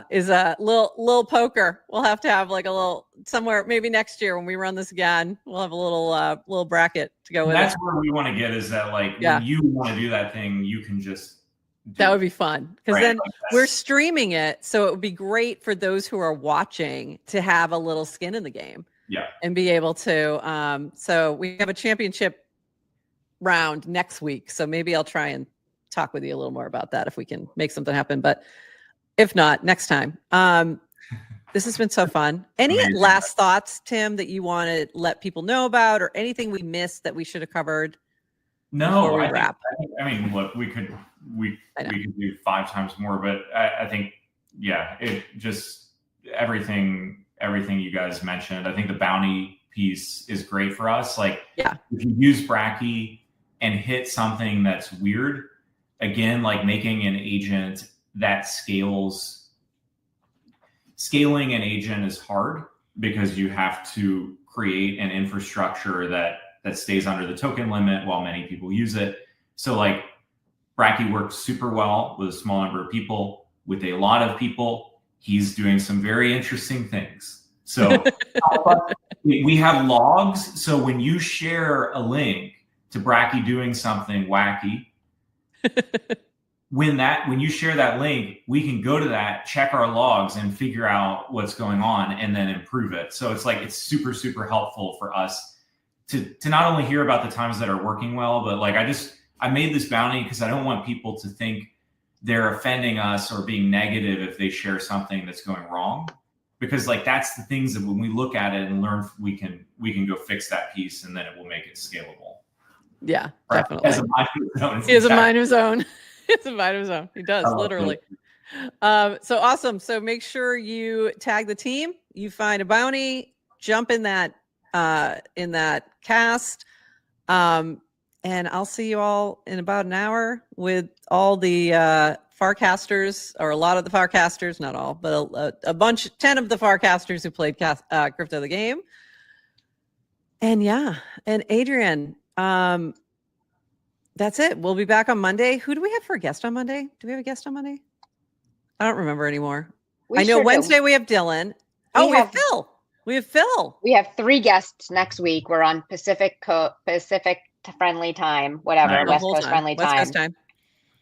Is a little poker. We'll have to have like a little somewhere, maybe next year when we run this again, we'll have a little bracket to go with. That's where we want to get, is that when you want to do that thing, you can just that would be fun, because then we're streaming it. So it would be great for those who are watching to have a little skin in the game. Yeah. And be able to so we have a championship round next week. So maybe I'll try and talk with you a little more about that if we can make something happen. But if not, next time. This has been so fun. Any last thoughts, Tim, that you want to let people know about, or anything we missed that we should have covered? No, I mean, look, we could do 5 times more, but I think, it just everything you guys mentioned. I think the bounty piece is great for us. Like, if you use Bracky and hit something that's weird, again, like making an agent that scaling an agent is hard, because you have to create an infrastructure that stays under the token limit while many people use it. So like Bracky works super well with a small number of people. With a lot of people, he's doing some very interesting things. So we have logs. So when you share a link to Bracky doing something wacky, when you share that link, we can go to that, check our logs, and figure out what's going on, and then improve it. So it's super, super helpful for us to not only hear about the times that are working well, but like I made this bounty because I don't want people to think they're offending us or being negative if they share something that's going wrong. because like that's the things that when we look at it and learn, we can go fix that piece, and then it will make it scalable. Yeah, Right? definitely. As a mind of his own. He has a mind of his own. It's a mind of his own. He does, literally. So awesome. So make sure you tag the team. You find a bounty, jump in that cast. And I'll see you all in about an hour with all the Farcasters, or a lot of the Farcasters, not all, but a bunch, 10 of the Farcasters who played Crypto the Game. And yeah, and Adrian, that's it. We'll be back on Monday. Who do we have for a guest on Monday? Do we have a guest on Monday? I don't remember anymore. I know Wednesday we have Dylan. We have Phil. We have Phil. We have 3 guests next week. We're on Pacific friendly time, whatever, West Coast friendly time. West Coast time.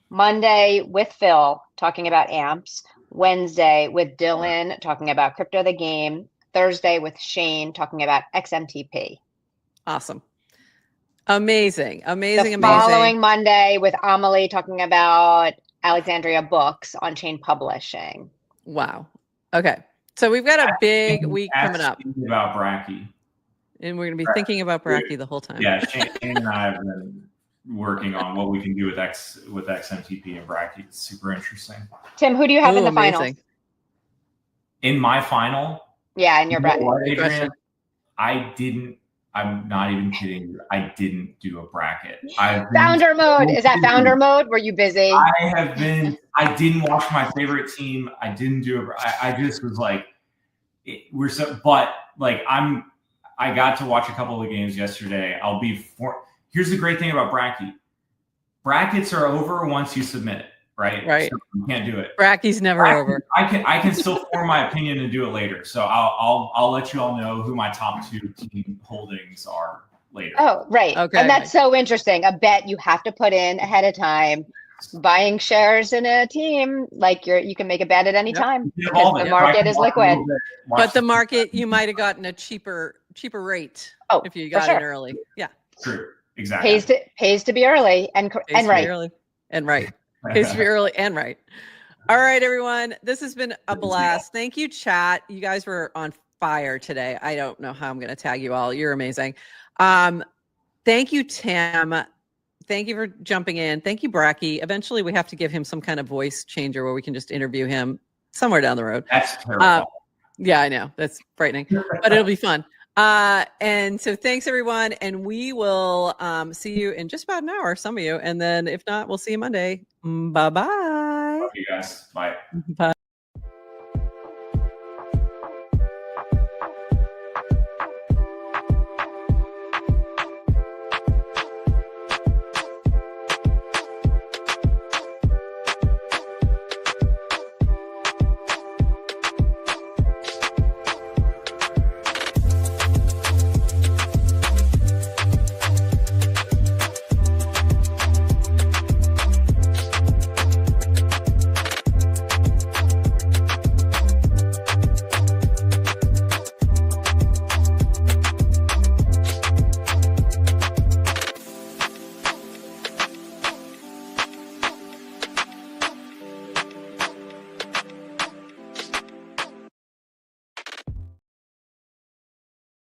Monday with Phil talking about amps. Wednesday with Dylan talking about Crypto the Game. Thursday with Shane talking about XMTP. Awesome. Amazing. The following Monday with Amelie talking about Alexandria Books on Chain Publishing. Wow. Okay. So we've got a big week coming up. About Bracky. And we're going to be thinking about Bracky the whole time. Yeah, Shane and I have been working on what we can do with XMTP and Bracky. It's super interesting. Tim, who do you have in the final? In my final? Yeah, in your bracket. Adrian, I'm not even kidding you. I didn't do a bracket. Founder mode. Is that founder mode? Were you busy? I didn't watch my favorite team. I didn't do it. I just was like, I got to watch a couple of the games yesterday. Here's the great thing about Bracky. Brackets are over once you submit it, right? Right. So you can't do it. Bracky's never over. I can still form my opinion and do it later. So I'll let you all know who my top 2 team holdings are later. Oh, right. Okay. And that's so interesting. A bet you have to put in ahead of time. Buying shares in a team, like you can make a bet at any time because the market is liquid. But the market, you might have gotten a cheaper rate if you got in early. Yeah. True. Exactly. Pays to be early and right. Pays to be early and right. All right, everyone. This has been a blast. Thank you, chat. You guys were on fire today. I don't know how I'm going to tag you all. You're amazing. Thank you, Tim. Thank you for jumping in. Thank you, Bracky. Eventually, we have to give him some kind of voice changer where we can just interview him somewhere down the road. That's terrible. Yeah, I know. That's frightening, but it'll be fun. And so thanks, everyone. And we will see you in just about an hour, some of you. And then if not, we'll see you Monday. Bye-bye. Love you guys. Bye. Bye.